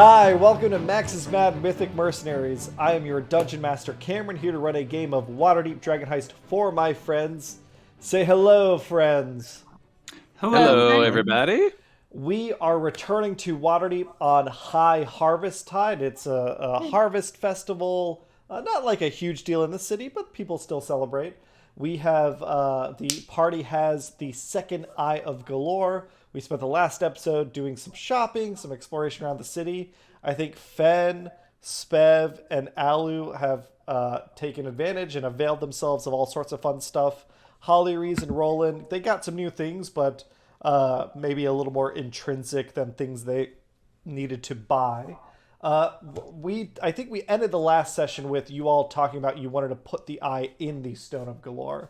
Hi, welcome to Max's Mad Mythic Mercenaries. I am your Dungeon Master Cameron, here to run a game of Waterdeepdragonheist for my friends. Say hello, friends. Hello. Hello, Hi. everybody. We are returning to Waterdeep on High Harvest Tide. It's a harvest festival, not like a huge deal in the city, but people still celebrate. We have the party has the second Eye of Galore. We spent the last episode doing some shopping, some exploration around the city. I think Fen, Spev, and Alu have taken advantage and availed themselves of all sorts of fun stuff. Holly, Reese, and Roland, they got some new things, but maybe a little more intrinsic than things they needed to buy. I think we ended the last session with you all talking about you wanted to put the eye in the Stone of Golorr.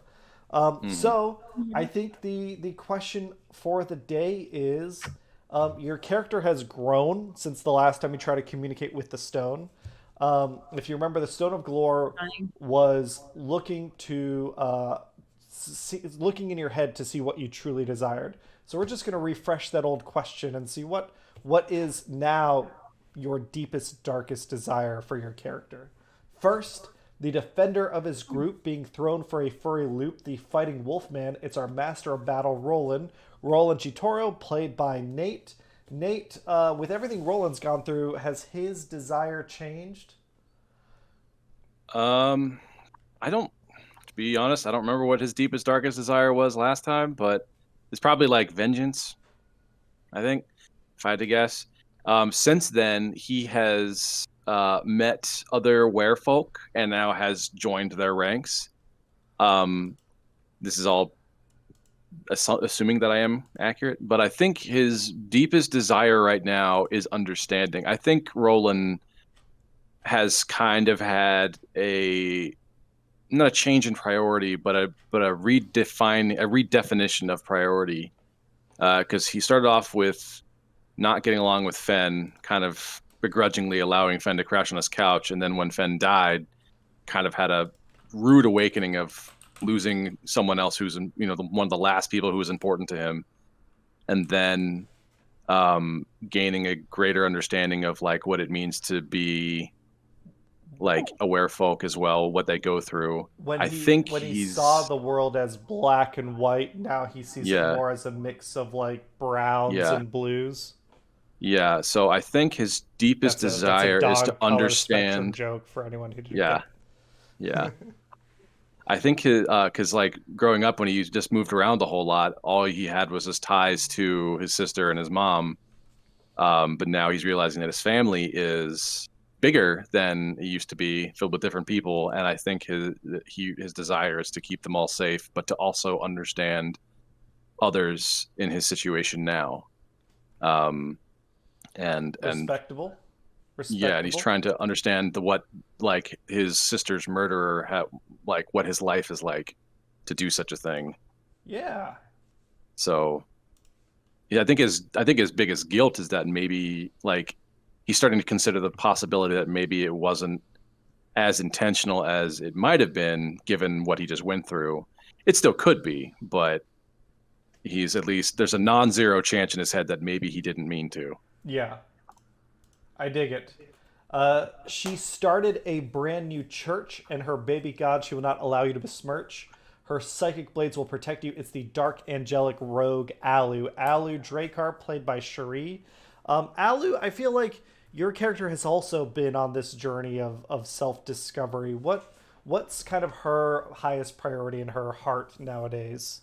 So I think the question for the day is, your character has grown since the last time you tried to communicate with the stone. If you remember, the Stone of Golorr was looking in your head to see what you truly desired. So we're just going to refresh that old question and see what is now your deepest, darkest desire for your character. First, the defender of his group being thrown for a furry loop, the fighting wolfman. It's our master of battle, Rolan. Roland Chitoro, played by Nate. Nate, with everything Roland's gone through, has his desire changed? I don't, to be honest, I don't remember what his deepest, darkest desire was last time, but it's probably like vengeance, I think, if I had to guess. Since then, he has met other werefolk and now has joined their ranks. This is all assuming that I am accurate, but I think his deepest desire right now is understanding. I think Roland has kind of had a not a change in priority, but a redefinition of priority. Because he started off with not getting along with Fen, kind of begrudgingly allowing Fen to crash on his couch, and then when Fen died, kind of had a rude awakening of losing someone else who's one of the last people who was important to him, and then gaining a greater understanding of like what it means to be like aware folk as well, what they go through. When I he think when he saw he's the world as black and white, now he sees it yeah, more as a mix of like browns yeah, and blues. yeah. So I think his deepest That's a desire is to dog color spectrum understand. joke for anyone who didn't Yeah, get yeah. it. I think his because like growing up when he just moved around a whole lot, all he had was his ties to his sister and his mom. But now he's realizing that his family is bigger than it used to be, filled with different people. And I think his desire is to keep them all safe, but to also understand others in his situation now. Um, and Respectable. yeah, and he's Respectable. trying to understand what like his sister's murderer like what his life is like to do such a thing. Yeah. So yeah, I think his biggest guilt is that maybe like he's starting to consider the possibility that maybe it wasn't as intentional as it might have been given what he just went through. It still could be, but he's at least there's a non-zero chance in his head that maybe he didn't mean to. Yeah. I dig it. She started a brand new church, and her baby god she will not allow you to besmirch. Her psychic blades will protect you. It's the dark angelic rogue Alu. Alu Dracar, played by Cherie. Alu, I feel like your character has also been on this journey of self discovery. What's kind of her highest priority in her heart nowadays?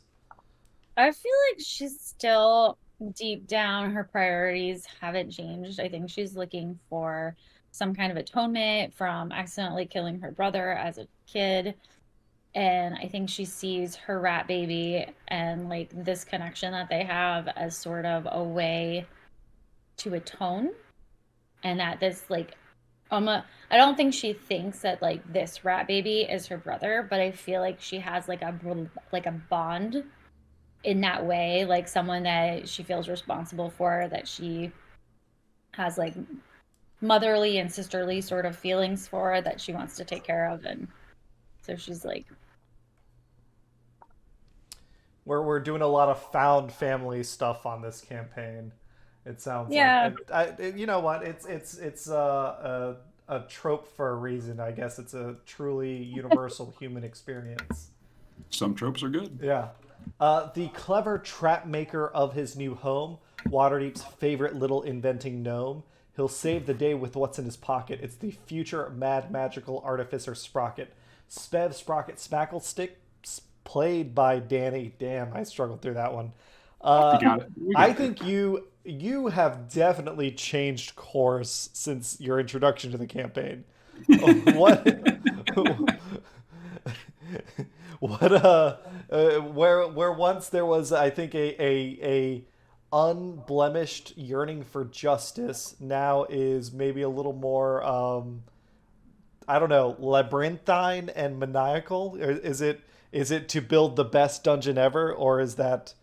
I feel like she's still deep down, her priorities haven't changed. I think she's looking for some kind of atonement from accidentally killing her brother as a kid. And I think she sees her rat baby and like this connection that they have as sort of a way to atone. And that this like I don't think she thinks that like this rat baby is her brother, but I feel like she has like a bond in that way, like someone that she feels responsible for, that she has like motherly and sisterly sort of feelings for, that she wants to take care of. And so she's like, We're doing a lot of found family stuff on this campaign. It sounds Yeah. like you know what? It's a trope for a reason. I guess it's a truly universal human experience. Some tropes are good. Yeah. The clever trap maker of his new home, Waterdeep's favorite little inventing gnome. He'll save the day with what's in his pocket. It's the future mad magical artificer Sprocket. Spev Sprocket Smacklestick, played by Danny. Damn, I struggled through that one. You got it. I think you have definitely changed course since your introduction to the campaign. What where once there was, I think, a unblemished yearning for justice, now is maybe a little more I don't know, labyrinthine and maniacal. Is it to build the best dungeon ever, or is that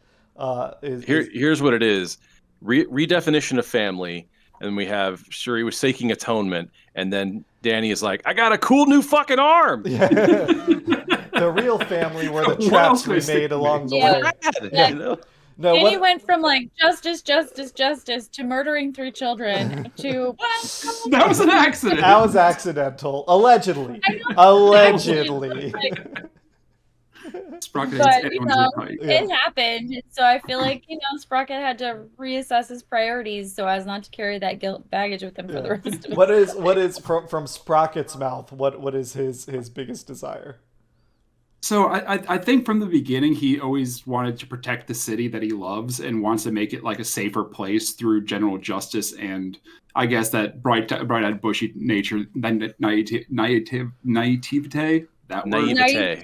Here's what it is. Redefinition of family, and we have Shuri was seeking atonement, and then Danny is like, I got a cool new fucking arm. Yeah. The real family were the traps we made along the way. Yeah. You know? No, Danny went from like justice to murdering 3 children to That was an accident. That was accidental. Allegedly. Allegedly. Sprocket But, hates you anyone's know, height. it happened. So I feel like, Sprocket had to reassess his priorities so as not to carry that guilt baggage with him for the rest of his life. What is from Sprocket's mouth? What is his biggest desire? So I think from the beginning he always wanted to protect the city that he loves and wants to make it like a safer place through general justice and I guess that bright-eyed, bushy nature, naivete. That word. Naivete.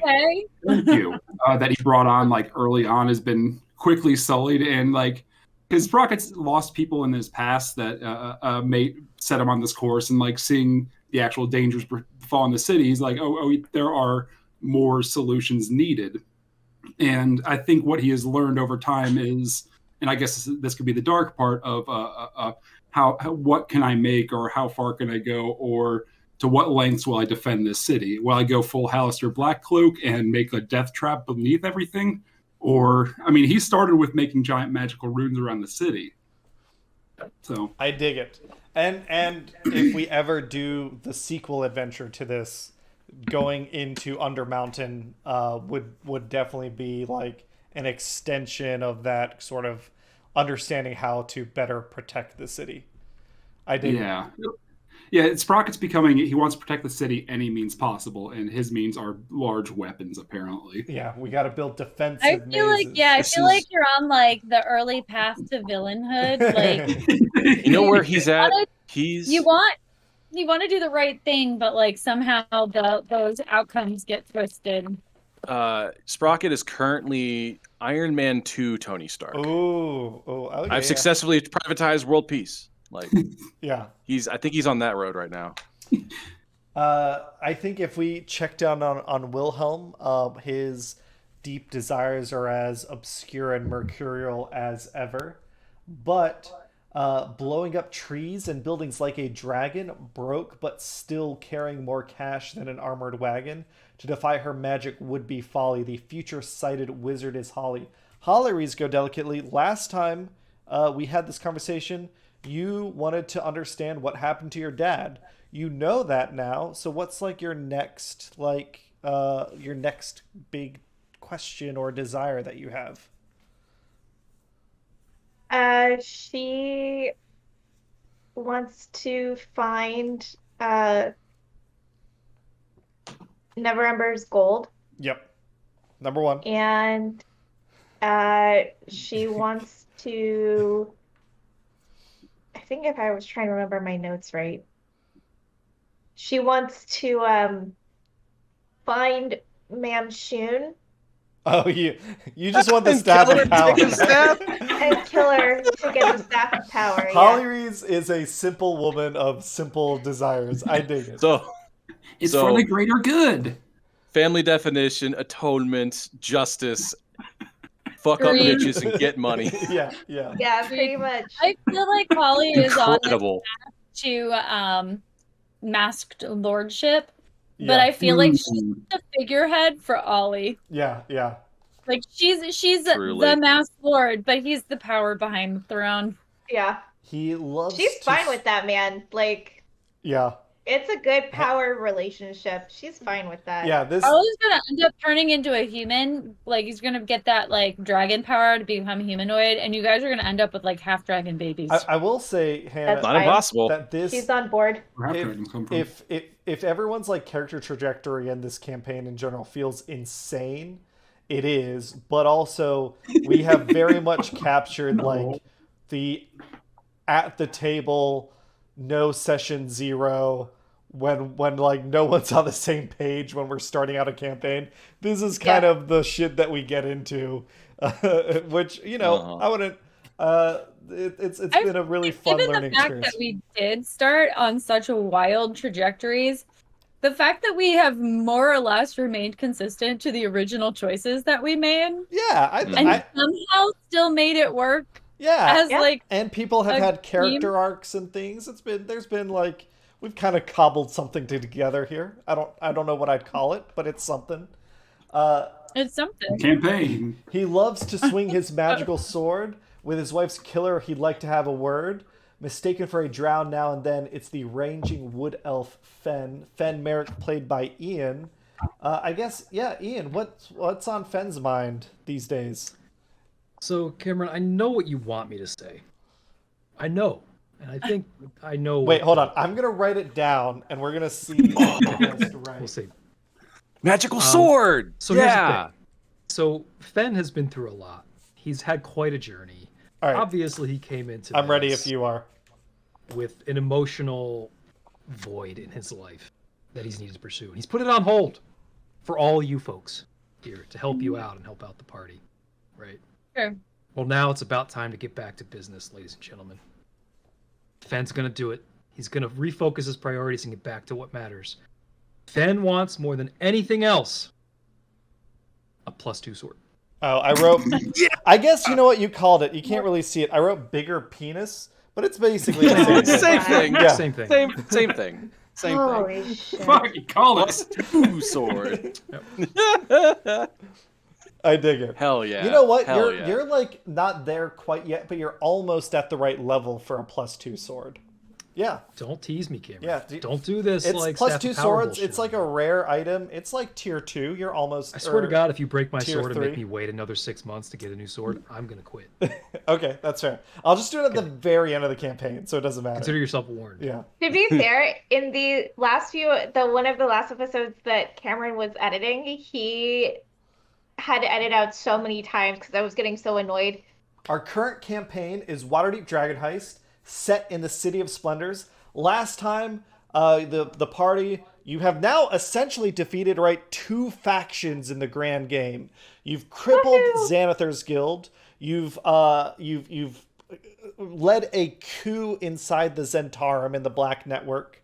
Thank you. That he brought on like early on has been quickly sullied, and like because Sprocket's lost people in his past that may set him on this course, and like seeing the actual dangers befall in the city, he's like, oh, there are more solutions needed. And I think what he has learned over time is, and I guess this could be the dark part of how what can I make, or how far can I go, or to what lengths will I defend this city? Will I go full Halaster Blackcloak and make a death trap beneath everything? Or, I mean, he started with making giant magical runes around the city. So I dig it. And if we ever do the sequel adventure to this, going into Undermountain would definitely be like an extension of that sort of understanding how to better protect the city. I dig it. Yeah, Sprocket's becoming, he wants to protect the city any means possible, and his means are large weapons, apparently. Yeah, we got to build defensive I feel mazes. I feel like you're on like the early path to villainhood. Like You know where he's at? you want to do the right thing, but like somehow those outcomes get twisted. Sprocket is currently Iron Man 2 Tony Stark. Okay, I've successfully privatized world peace. Like, yeah, I think he's on that road right now. I think if we check down on Wilhelm, his deep desires are as obscure and mercurial as ever, but blowing up trees and buildings like a dragon, broke but still carrying more cash than an armored wagon. To defy her magic would be folly. The future-sighted wizard is Holly. Holleries go delicately. Last time we had this conversation, you wanted to understand what happened to your dad. You know that now. So what's like your next big question or desire that you have? She wants to find Neverember's gold. Yep. Number one. And she wants to, I think if I was trying to remember my notes right, she wants to find Mamshun. Oh, you just want the staff of power. And kill her to get the staff of power. Holleries is a simple woman of simple desires. I dig it. It's for the greater good. Family definition, atonement, justice, fuck up bitches and get money. Yeah. Yeah, pretty much. I feel like Holly is on the Incredible. path to masked lordship, but I feel like she's the figurehead for Ollie. Yeah. Like she's Truly. the masked lord, but he's the power behind the throne. Yeah. He loves. She's to fine with that, man. Like, Yeah. it's a good power relationship. She's fine with that. Yeah. This. Carlo's gonna end up turning into a human. Like he's gonna get that like dragon power to become humanoid, and you guys are gonna end up with like half dragon babies. I will say, Hannah, That's Not fine. impossible. that this. She's on board. Where have dragons come from? If everyone's like character trajectory in this campaign in general feels insane, it is. But also, we have very much captured like the at the table, no session zero. When like no one's on the same page when we're starting out a campaign, this is kind of the shit that we get into, which I wouldn't. It's been a really fun Given learning the fact experience. that we did start on such a wild trajectories, the fact that we have more or less remained consistent to the original choices that we made, Yeah, and somehow still made it work as like. And people have a had character team. arcs and things. There's been like we've kind of cobbled something together here. I don't know what I'd call it, but it's something. It's something. Campaign. He loves to swing his magical sword. With his wife's killer, he'd like to have a word. Mistaken for a drow now and then, it's the ranging wood elf Fen. Fen Merrick, played by Ian. I guess, Ian, what's on Fen's mind these days? So, Cameron, I know what you want me to say. I know. And I think I know. Wait, hold on. I'm going to write it down, and we're going to see what he has to write. We'll see. Magical sword. So here's the thing. So Fen has been through a lot. He's had quite a journey. All right. Obviously, he came into I'm ready this if you are. with an emotional void in his life that he's needed to pursue. And he's put it on hold for all you folks here to help you out and help out the party. Right? Sure. Well, now it's about time to get back to business, ladies and gentlemen. Fen's going to do it. He's going to refocus his priorities and get back to what matters. Fen wants more than anything else a +2 sword. Oh, I wrote. I guess you know what you called it. You can't really see it. I wrote bigger penis, but it's basically the same thing. Same thing. Yeah. Same thing. Same thing. Same thing. Holy shit. Fuck, you call it. +2 sword. I dig it. Hell yeah. You know what? Hell You're like not there quite yet, but you're almost at the right level for a +2 sword. Yeah. Don't tease me, Cameron. Yeah. Don't do this It's like +2 Staff of Power swords. bullshit. It's like a rare item. It's like tier 2. You're almost. I swear to God, if you break my tier sword and make 3. me wait another 6 months to get a new sword, I'm gonna quit. Okay, that's fair. I'll just do it at the very end of the campaign, so it doesn't matter. Consider yourself warned. Yeah. To be fair, in the last one of the last episodes that Cameron was editing, he had to edit out so many times because I was getting so annoyed. Our current campaign is Waterdeep Dragonheist, set in the City of Splendors. Last time, the party, you have now essentially defeated 2 factions in the grand game. You've crippled Xanathar's guild. You've led a coup inside the Zentarum in the Black Network.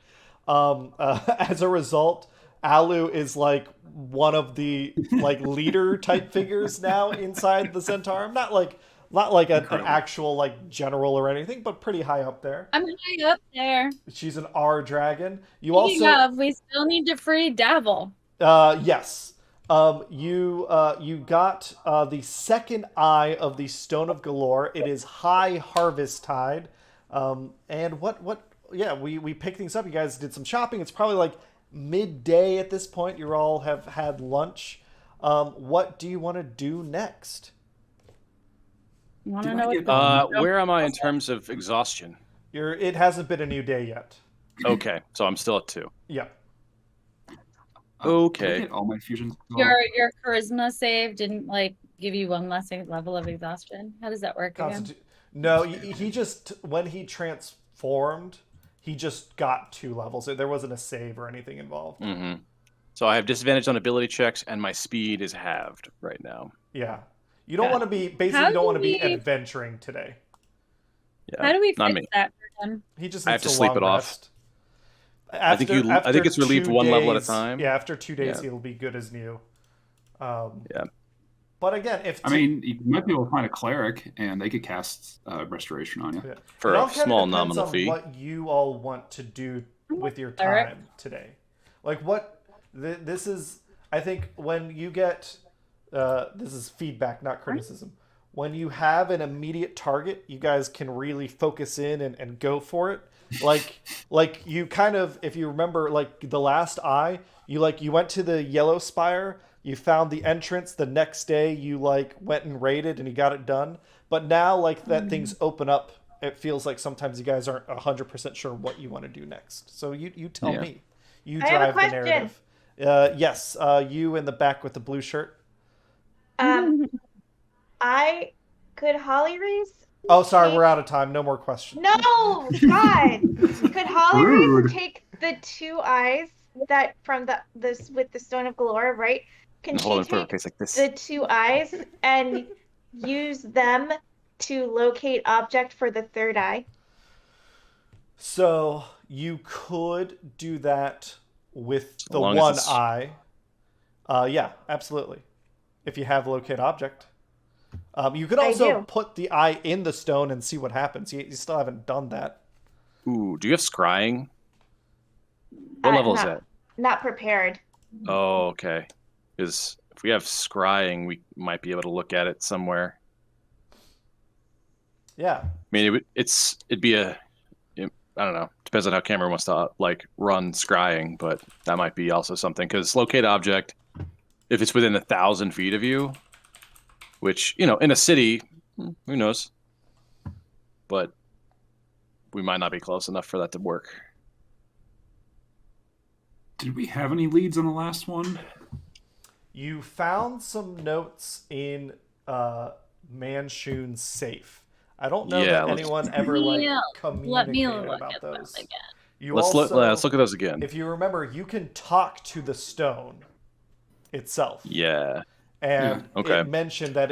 As a result, Alu is like one of the leader type figures now inside the Zentarum. Not like an actual general or anything, but pretty high up there. I'm high up there. She's an R dragon. You Speaking also of, we still need to free Davil. yes. You got the second eye of the Stone of Golorr. It is high harvest tide. And we picked things up. You guys did some shopping. It's probably like midday at this point. You all have had lunch. What do you want to do next? You want to know what where am I in terms of exhaustion? It hasn't been a new day yet. Okay, so I'm still at 2. Yeah. Okay. Did I get all my fusions. your charisma save didn't give you one less level of exhaustion? How does that work again? No, he just when he transformed, he just got 2 levels. There wasn't a save or anything involved. Mm-hmm. So I have disadvantage on ability checks, and my speed is halved right now. Yeah. You don't want to be adventuring today. Yeah. How do we Not fix me. that for him? He just I needs have to a sleep long it off. rest. I think it's relieved 1 level at a time. Yeah, after 2 days, Yeah. he'll be good as new. Yeah. But again, you might be able to find a cleric, and they could cast restoration on you. Yeah. For It all a kinda small depends nominal on fee. what you all want to do with your Cleric. time today. This is, I think, when you get this is feedback, not criticism. when you have an immediate target, you guys can really focus in and go for it. Like you kind of, if you remember, like the last eye, you went to the yellow spire, you found the entrance. The next day, you went and raided and you got it done. But now, that things open up, it feels like sometimes you guys aren't 100% sure what you want to do next. So you tell me. You I have a drive the question. narrative. Yes, you in the back with the blue shirt. Could Holly Reese? Oh, sorry, we're out of time. No more questions. No, God. Could Holly Rude. Reese take the 2 eyes that from this with the Stone of Golorr, right? Can she take like this. the 2 eyes and use them to locate object for the 3rd eye? So you could do that with the long as one it's- eye. Yeah, absolutely. If you have locate object. You could I also do. put the eye in the stone and see what happens. You still haven't done that. Ooh, do you have scrying? What level is not, that? Not prepared. Oh, okay. Because if we have scrying, we might be able to look at it somewhere. Yeah. I mean, it'd be I don't know. Depends on how Cameron wants to run scrying, but that might be also something. Because locate object, if it's within 1,000 feet of you, which in a city, who knows? But we might not be close enough for that to work. Did we have any leads on the last one? You found some notes in Manshun's safe. I don't know that anyone ever Let me communicated look about at those. them again. You Let's look at those again. If you remember, you can talk to the stone itself. Yeah. And okay. it mentioned that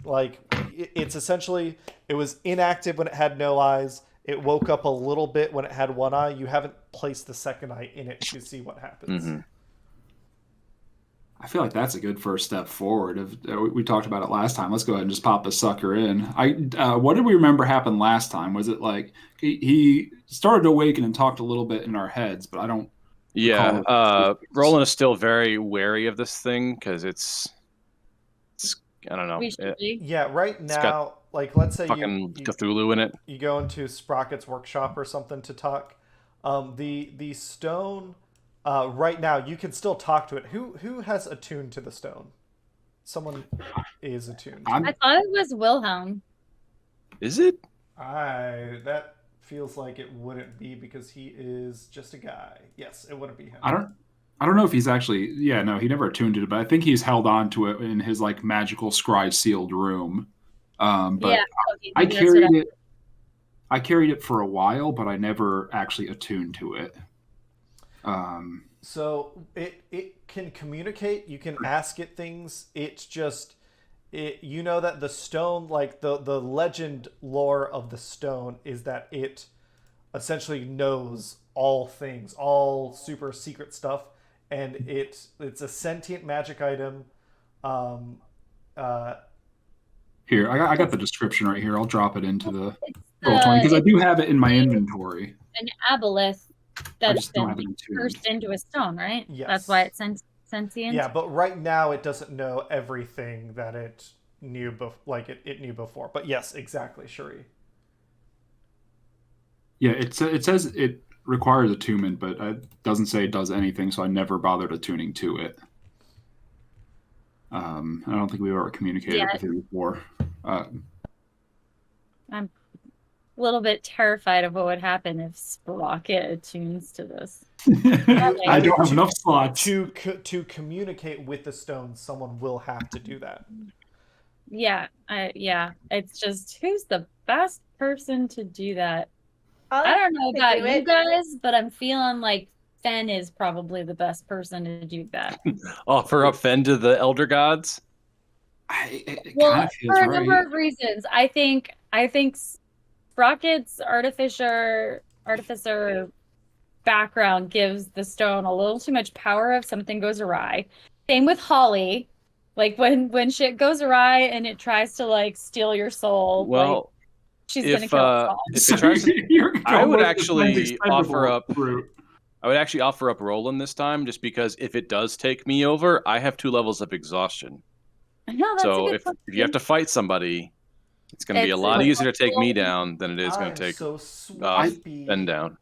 it's essentially, it was inactive when it had no eyes. It woke up a little bit when it had one eye. You haven't placed the second eye in it to see what happens. Mm-hmm. I feel like that's a good first step forward. We talked about it last time. Let's go ahead and just pop the sucker in. What did we remember happened last time? Was it like he started to awaken and talked a little bit in our heads, but I don't. Yeah, Rolan is still very wary of this thing because it's I don't know. We should be. Yeah, right got now, let's say Fucking you Cthulhu in it. you go into Sprocket's workshop or something to talk. The stone, right now, you can still talk to it. Who has attuned to the stone? Someone is attuned. I thought it was Wilhelm. Is it? That feels like it wouldn't be because he is just a guy. Yes, it wouldn't be him. I don't know if he's actually. Yeah, no, he never attuned to it, but I think he's held on to it in his magical scry sealed room. But Yeah, I that's carried what it. I carried it for a while, but I never actually attuned to it. So it can communicate. You can ask it things. It's just you know that the stone, the legend lore of the stone is that it essentially knows all things, all super secret stuff, and it's a sentient magic item. Here, I got the description right here. I'll drop it into the Roll20 because I do have it in my inventory. An aboleth I that's just don't have been it attuned. cursed into a stone, right? Yes. That's why it's sentient. Yeah, but right now it doesn't know everything that it knew it knew before. But yes, exactly, Shuri. Yeah, it says it requires attunement, but it doesn't say it does anything, so I never bothered attuning to it. I don't think we've ever communicated with it before. I'm a little bit terrified of what would happen if Sprocket attunes to this. I don't have enough slots. To communicate with the stone, someone will have to do that. Yeah, it's just who's the best person to do that? I don't know about you guys, but I'm feeling like Fen is probably the best person to do that. Offer up Fen to the Elder Gods? Well, for a number of reasons. I think Sprocket's artificer background gives the stone a little too much power if something goes awry. Same with Holly. When shit goes awry and it tries to steal your soul. Well, she's gonna kill us all. If it tries to, I would actually offer up Rolan this time, just because if it does take me over, I have 2 levels of exhaustion. No, that's a So good if point. you have to fight somebody, it's going to be a It's lot a- easier to take me down than it is going I'm to take so uh, sleepy. Ben down.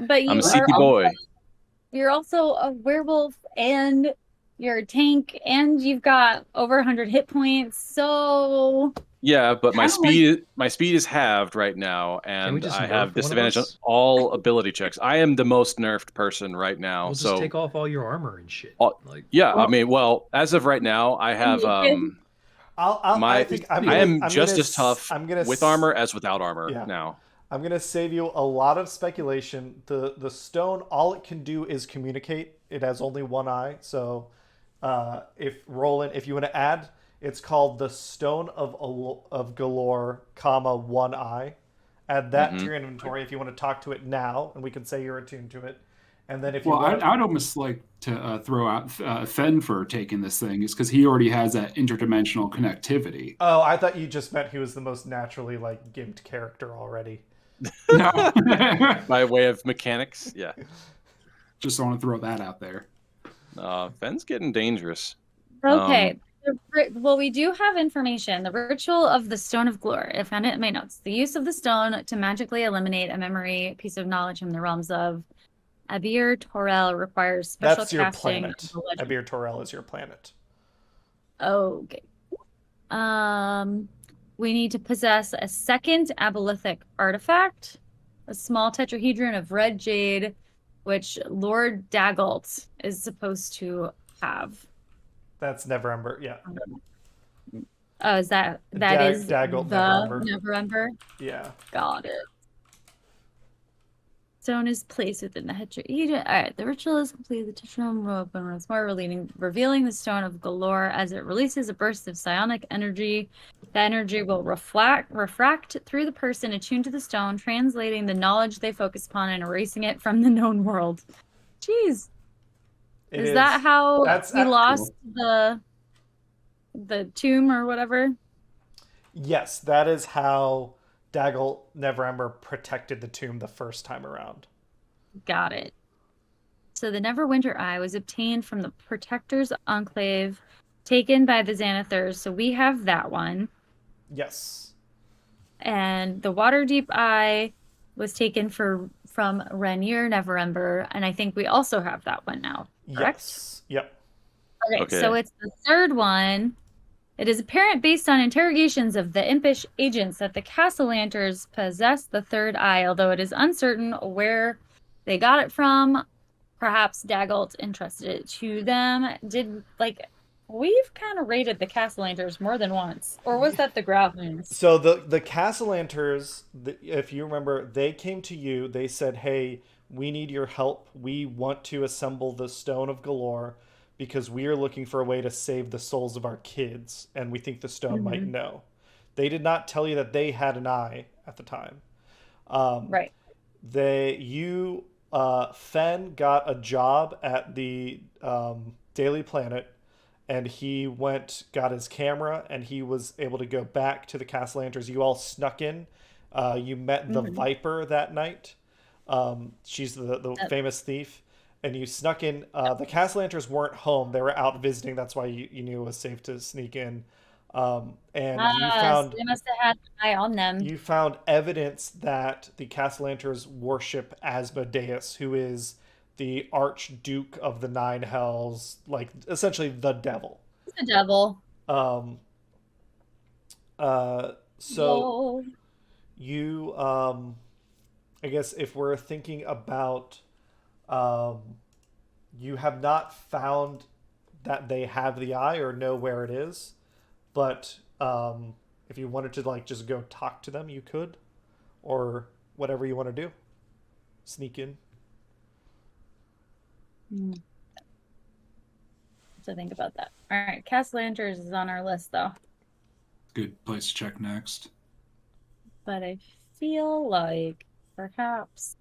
But you I'm a are sleepy also, boy. you're also a werewolf and you're a tank and you've got over 100 hit points. So Yeah, but my Kinda speed is halved right now, we and just I nerf have one of disadvantage on us? all ability checks. I am the most nerfed person right now. We'll just so take off all your armor and shit. Like, yeah, I mean, well, as of right now, I have I think I am just as tough I'm gonna with armor as without armor Yeah. now. I'm gonna save you a lot of speculation. The stone, all it can do is communicate. It has only one eye. So, if Roland, if you want to add, it's called the Stone of Golorr, comma, one eye. Add that to your inventory if you want to talk to it now, and we can say you're attuned to it. And then if you Well, want, I'd almost like to throw out Fen for taking this thing, is because he already has that interdimensional connectivity. oh, I thought you just meant he was the most naturally like gimped character already. No, By way of mechanics, yeah. just want to throw that out there. Fenn's getting dangerous. okay. Well, we do have information. The ritual of the Stone of Golorr. I found it in my notes. The use of the stone to magically eliminate a memory, piece of knowledge from the realms of Abir-Torel requires special That's your casting. planet. of the legend. Abir-Torel is your planet. Okay. We need to possess a second abolithic artifact, a small tetrahedron of red jade, which Lord Daggalt is supposed to have. That's Neverember. Yeah. Oh, is that is Daggalt the Neverember. Neverember? Yeah. Got it. Stone is placed within the tetrahedron. All right, the ritual is complete. The tetrahedron will open once more, revealing the Stone of Golorr as it releases a burst of psionic energy. The energy will refract through the person attuned to the stone, translating the knowledge they focus upon and erasing it from the known world. Jeez. Is that how we lost the tomb or whatever? Yes, that is how Daggalt Neverember protected the tomb the first time around. Got it. So the Neverwinter Eye was obtained from the Protector's Enclave, taken by the Xanathars. So we have that one. Yes. And the Waterdeep Eye was taken from Rainier Neverember, and I think we also have that one now. Correct? Yes. Yep. Okay, so it's the third one. It is apparent based on interrogations of the impish agents that the Castellanters possess the third eye, although it is uncertain where they got it from. Perhaps Daggalt entrusted it to them. We've kind of raided the Castellanters more than once. Or was that the Growlings? So the Castellanters, if you remember, they came to you. They said, hey, we need your help. We want to assemble the Stone of Golorr because we are looking for a way to save the souls of our kids, and we think the stone might know. They did not tell you that they had an eye at the time. Right. Fen got a job at the Daily Planet, and he got his camera, and he was able to go back to the Castellanters. You all snuck in. You met the Viper that night. She's the famous thief. And you snuck in. The Castellanters weren't home. They were out visiting. That's why you knew it was safe to sneak in. You found... So they must have had an eye on them. You found evidence that the Castellanters worship Asmodeus, who is the Archduke of the Nine Hells, like essentially the devil. He's the devil. So you, I guess if we're thinking about, you have not found that they have the eye or know where it is, but if you wanted to like just go talk to them, you could, or whatever you want to do. Sneak in. So think about that. All right, Castellanters is on our list though. Good place to check next. But I feel like perhaps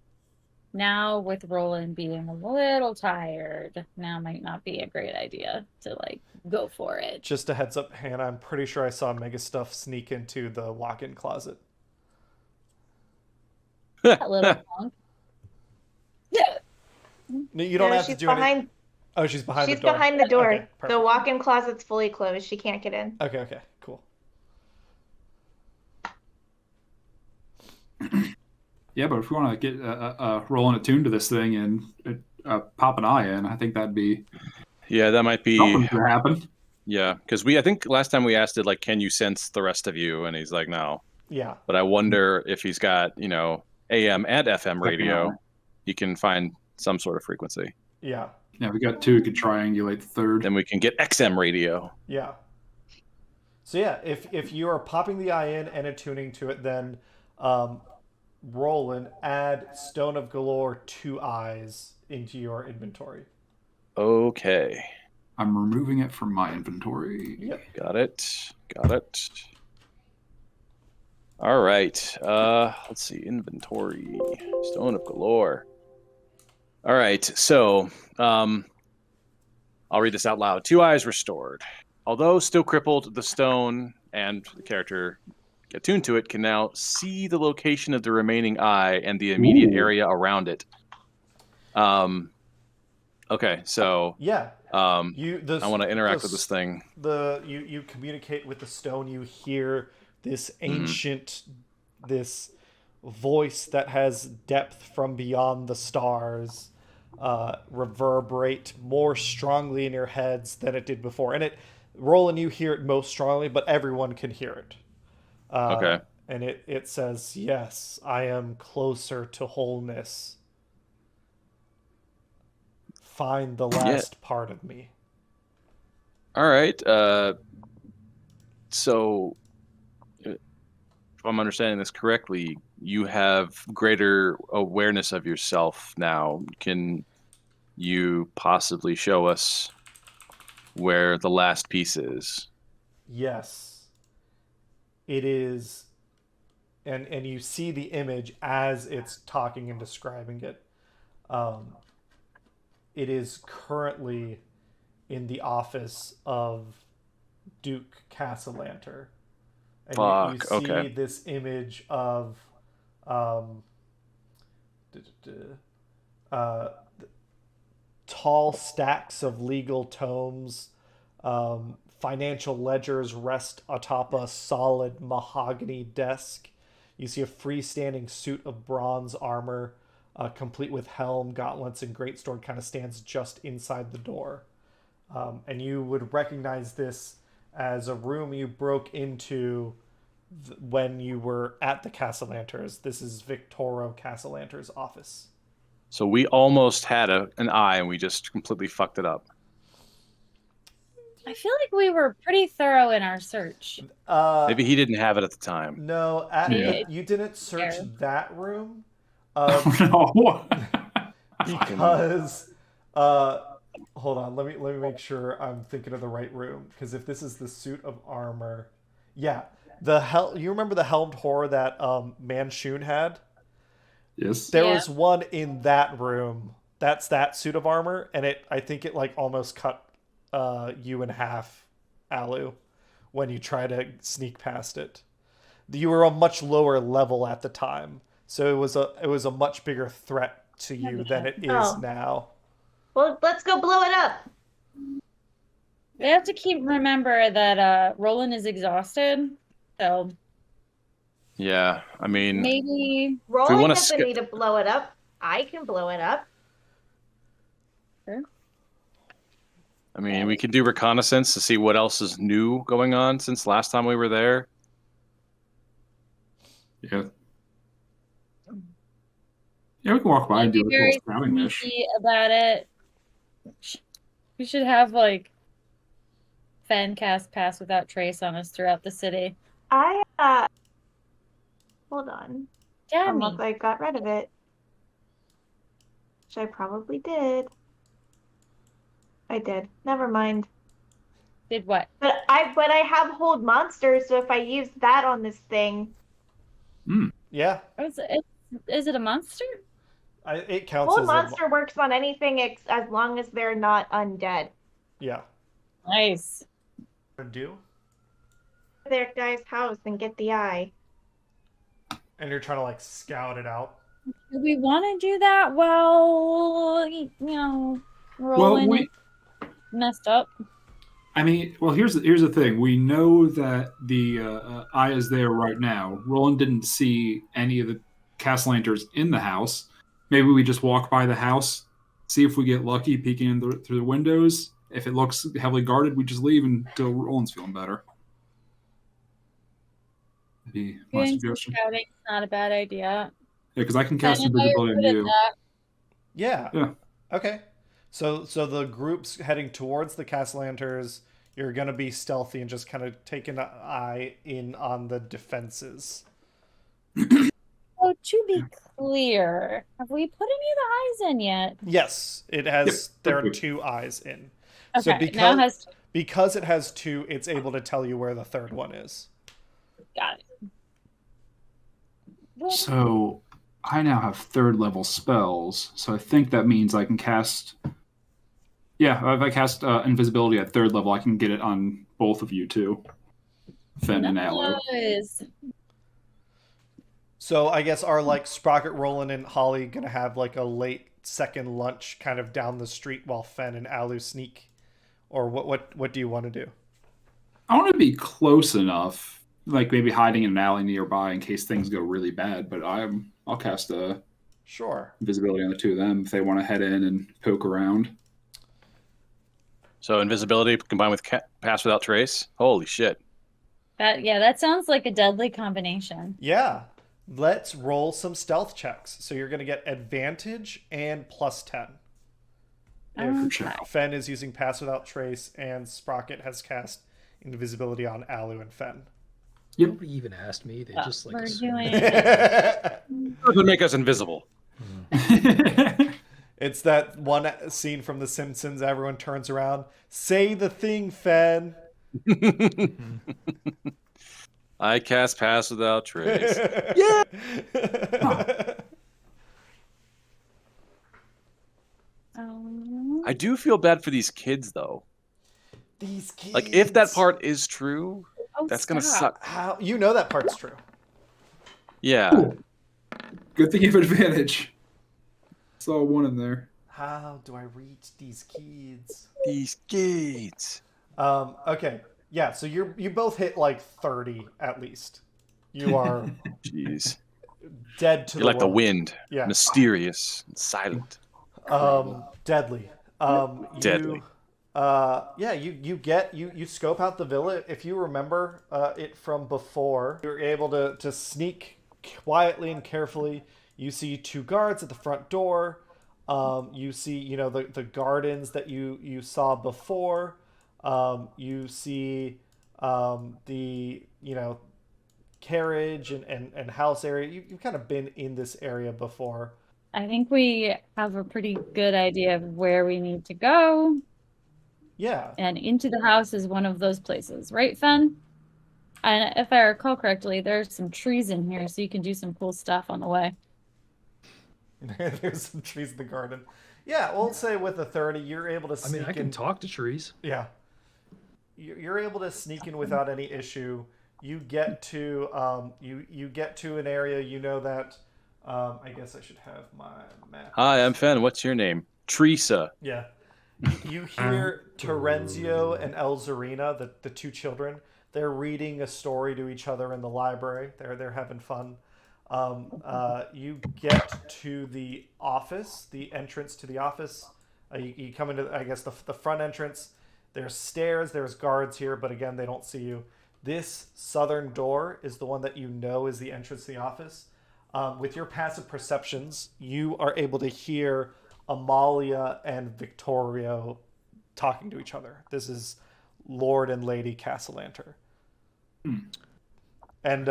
now with Roland being a little tired, now might not be a great idea to like go for it. Just a heads up, Hannah, I'm pretty sure I saw Mega Stuff sneak into the walk-in closet. That little punk. Yeah. No, you don't have to she's do behind. anything. Oh, she's behind She's the door. behind the door. Okay, The perfect. walk-in closet's fully closed. She can't get in. Okay, cool. Yeah, but if we want to get Rolan attuned to this thing and pop an eye in, I think that'd be Yeah, that might be. something to happen. Yeah, because I think last time we asked it, like, can you sense the rest of you? And he's like, no. Yeah. But I wonder if he's got, AM and FM radio, he can find some sort of frequency. Yeah. Yeah, we got 2. We could triangulate the third. Then we can get XM radio. Yeah. So yeah, if you are popping the eye in and attuning to it, then Roland, add Stone of Golorr 2 eyes into your inventory. Okay. I'm removing it from my inventory. Yep. Got it. All right. Let's see. Inventory. Stone of Golorr. All right. So, I'll read this out loud. 2 eyes restored. Although still crippled, the stone and the character attuned to it can now see the location of the remaining eye and the immediate area around it. Okay. So Yeah. I want to interact with this thing. You communicate with the stone. You hear this ancient, this voice that has depth from beyond the stars, reverberate more strongly in your heads than it did before. And Roland, you hear it most strongly, but everyone can hear it. Okay. And it says, "Yes, I am closer to wholeness. Find the last part of me." All right. So, if I'm understanding this correctly, you have greater awareness of yourself now. Can you possibly show us where the last piece is? Yes. It is, and you see the image as it's talking and describing it. It is currently in the office of Duke Castellanter. And you see okay. this image of tall stacks of legal tomes. Financial ledgers rest atop a solid mahogany desk. You see a freestanding suit of bronze armor, complete with helm, gauntlets, and greatsword, kind of stands just inside the door. And you would recognize this as a room you broke into when you were at the Castellanters. This is Victoro Castellanter's office. So we almost had an eye and we just completely fucked it up. I feel like we were pretty thorough in our search. Maybe he didn't have it at the time. No, you didn't search that room. No. Because hold on, let me make sure I'm thinking of the right room, because if this is the suit of armor, yeah, you remember the helmed horror that Manshun had? Yes. There was one in that room. That's that suit of armor, and I think it like almost cut you in half, Alu, when you try to sneak past it. You were a much lower level at the time, so it was a much bigger threat to you than it is now. Well, let's go blow it up. We have to remember that Roland is exhausted, so Yeah, I mean, maybe Roland doesn't need to blow it up. I can blow it up. Sure. I mean, we could do reconnaissance to see what else is new going on since last time we were there. Yeah. Yeah, we can walk by and do a little very scouting mission. sneaky about it. We should have like fan cast pass without trace on us throughout the city. Hold on. Damn Unless I got rid of it. Which I probably did. I did. Never mind. Did what? But I have hold monsters, so if I use that on this thing. Yeah. Is it a monster? It counts Hold as monster works on anything as long as they're not undead. Yeah. Nice. Do? Their guy's house and get the eye. And you're trying to like scout it out. Do we want to do that? Well, you know, Well, Roland. messed up. I mean, well, here's the thing. We know that the eye is there right now. Roland didn't see any of the cast lanterns in the house. Maybe we just walk by the house, see if we get lucky peeking in through the windows. If it looks heavily guarded, we just leave until Roland's feeling better. That'd be my Doing some suggestion. scouting is not a bad idea. Yeah, because I can cast Fen and I are invisibility on good at you. that. Yeah. Yeah. Okay. So the group's heading towards the cast lanterns. You're gonna be stealthy and just kind of take an eye in on the defenses. So to be clear, have we put any of the eyes in yet? Yes, it has. Yep. There are 2 eyes in. Okay, So now it has because it has 2, it's able to tell you where the third one is. got it. So I now have 3rd level spells. So I think that means I can cast. Yeah, if I cast invisibility at 3rd level, I can get it on both of you too, Fen and Aloe. Nice. So I guess are like Sprocket, Roland, and Holly gonna have like a late second lunch kind of down the street while Fen and Alu sneak, or what do you want to do? I want to be close enough, like maybe hiding in an alley nearby in case things go really bad. But I'll cast Sure. invisibility on the 2 of them if they want to head in and poke around. So invisibility combined with pass without trace. Holy shit! That sounds like a deadly combination. Yeah. Let's roll some stealth checks. So you're gonna get advantage and +10. If Okay. Fen is using Pass Without Trace and Sprocket has cast invisibility on Alu and Fen. Nobody even asked me. They Yeah, just like we're assumed. doing Doesn't make us invisible. It's that one scene from The Simpsons. Everyone turns around. Say the thing, Fen. I cast pass without trace. Yeah. I do feel bad for these kids though. These kids. Like if that part is true, that's gonna suck. How you know that part's true? Yeah. Ooh. Good thing you have advantage. Saw 1 in there. How do I reach these kids? These kids. Okay. Yeah, so you both hit like 30 at least. You are Jeez. dead to You're like the world. wind. Yeah. Mysterious and silent. Deadly. Deadly. You scope out the villa. If you remember it from before, you're able to sneak quietly and carefully. You see 2 guards at the front door. You see, the gardens that you saw before. You see the carriage and house area. You've kind of been in this area before. I think we have a pretty good idea of where we need to go. Yeah. And into the house is one of those places, right, Fen? And if I recall correctly, there's some trees in here, so you can do some cool stuff on the way. There's some trees in the garden. Yeah, we'll say with a 30, you're able to I sneak mean, I can in. talk to trees. Yeah. You're able to sneak in without any issue. You get to you get to an area, that I guess I should have my map. Hi, I'm Fen. What's your name? Teresa. Yeah. You hear Terenzio and Elzarina, the 2 children. They're reading a story to each other in the library. They're having fun. You get to the office, the entrance to the office. You come into, I guess, the front entrance. There's stairs, there's guards here, but again, they don't see you. This southern door is the one that is the entrance to the office. With your passive perceptions, you are able to hear Amalia and Victorio talking to each other. This is Lord and Lady Castellanter. And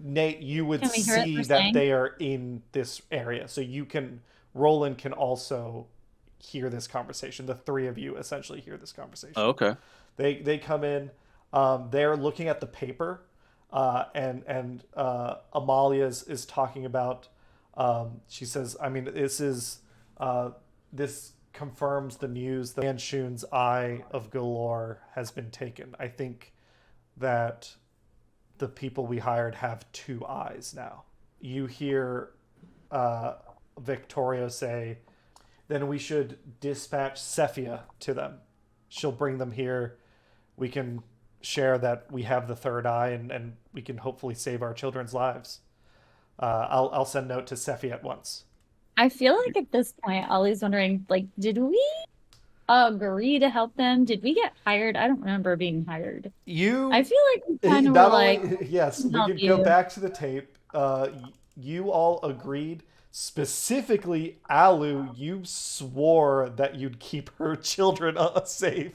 Nate, you would Can we hear it see for that saying? they are in this area. So Roland can also hear this conversation. The 3 of you essentially hear this conversation. Oh, okay. They come in. They're looking at the paper, and Amalia is talking about. She says, "I mean, this confirms the news that Manshun's Eye of Golorr has been taken. I think that the people we hired have 2 eyes now." You hear Victoria say, "Then we should dispatch Cephia to them." she'll bring them here. We can share that we have the third eye, and we can hopefully save our children's lives. I'll send note to Sephi at once. I feel like at this point, Ollie's wondering, like, did we agree to help them? Did we get hired? I don't remember being hired. I feel like we kind of were not like, only, yes, we help could you. go back to the tape. You all agreed. Specifically, Alu, you swore that you'd keep her children safe.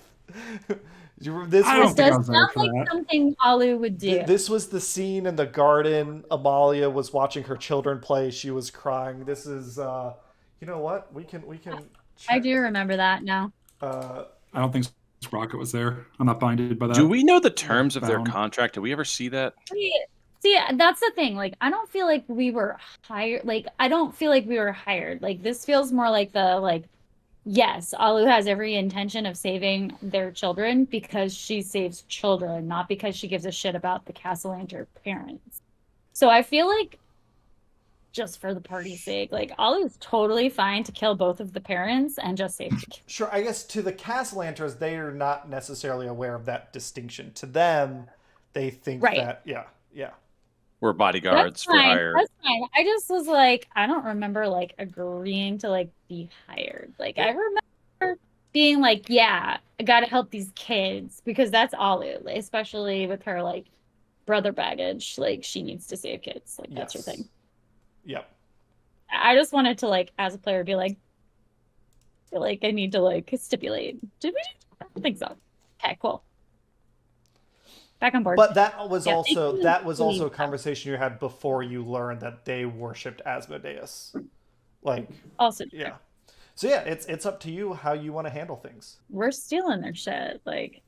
This I don't was think I does was there sound for like that. something Alu would do. this was the scene in the garden. Amalia was watching her children play. She was crying. This is, you know what? We can. I Check. do remember that now. I don't think Sprocket was there. I'm not binded by that. Do we know the terms of their Bound. contract? Did we ever see that? See, that's the thing. Like, I don't feel like we were hired. Like, I don't feel like we were hired. Like, this feels more like yes, Alu has every intention of saving their children because she saves children, not because she gives a shit about the Castellanter parents. So I feel like, just for the party's sake, like, Alu's totally fine to kill both of the parents and just save the kids. Sure, I guess to the Castellanters, they are not necessarily aware of that distinction. To them, they think Right. that, yeah. We're bodyguards That's for fine. hire. That's fine. I just was like, I don't remember like agreeing to like be hired. Like I remember being like, yeah, I gotta help these kids because that's Alu, especially with her like brother baggage. Like she needs to save kids. Like that's her Yes. thing. Yep. I just wanted to like, as a player, be like, I feel like I need to like stipulate. Did we? I don't think so. Okay, cool. Back on board. But that was Yeah, also they that was can also a leave. conversation you had before you learned that they worshipped Asmodeus. Like, Also, yeah. So yeah, it's up to you how you want to handle things. we're stealing their shit. Like,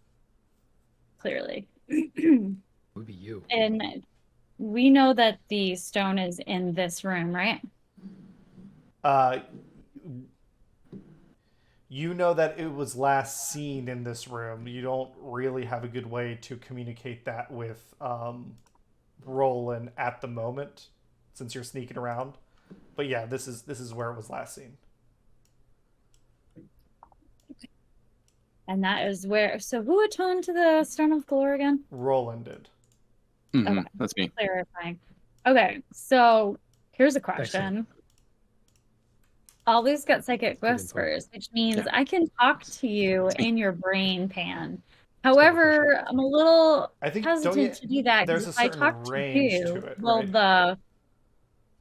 clearly. Would be you. And we know that the stone is in this room, right? You know that it was last seen in this room. You don't really have a good way to communicate that with Rolan at the moment, since you're sneaking around. But yeah, this is where it was last seen. And that is where. So who atoned to the Stone of Golorr again? Rolan did. Mhm, Okay. That's me. Clarifying. Okay, so here's a question. Always got psychic Good info. whispers, which means Yeah. I can talk to you That's me. in your brain, Pan. good info, However, I'm a little I think don't hesitant you, to do that there's because a if I certain talk to range you, to it, well, right?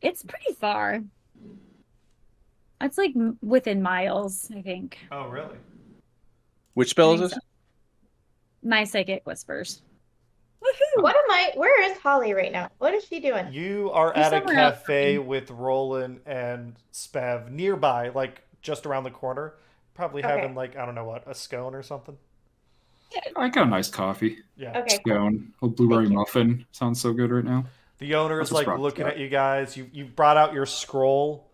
it's pretty far. It's like within miles, I think. Oh, really? Which spell I is think this? so. My psychic whispers. Where is Holly right now? What is she doing? You are You're at a somewhere else, cafe Ryan. with Rolan and Spev nearby, like just around the corner. Probably Okay. having like, I don't know what, a scone or something. I got a nice coffee. Yeah. Okay, cool. Scone. A blueberry Thank you. muffin. Sounds so good right now. The owner is That's a like Sprocket looking spot. at you guys. You brought out your scroll,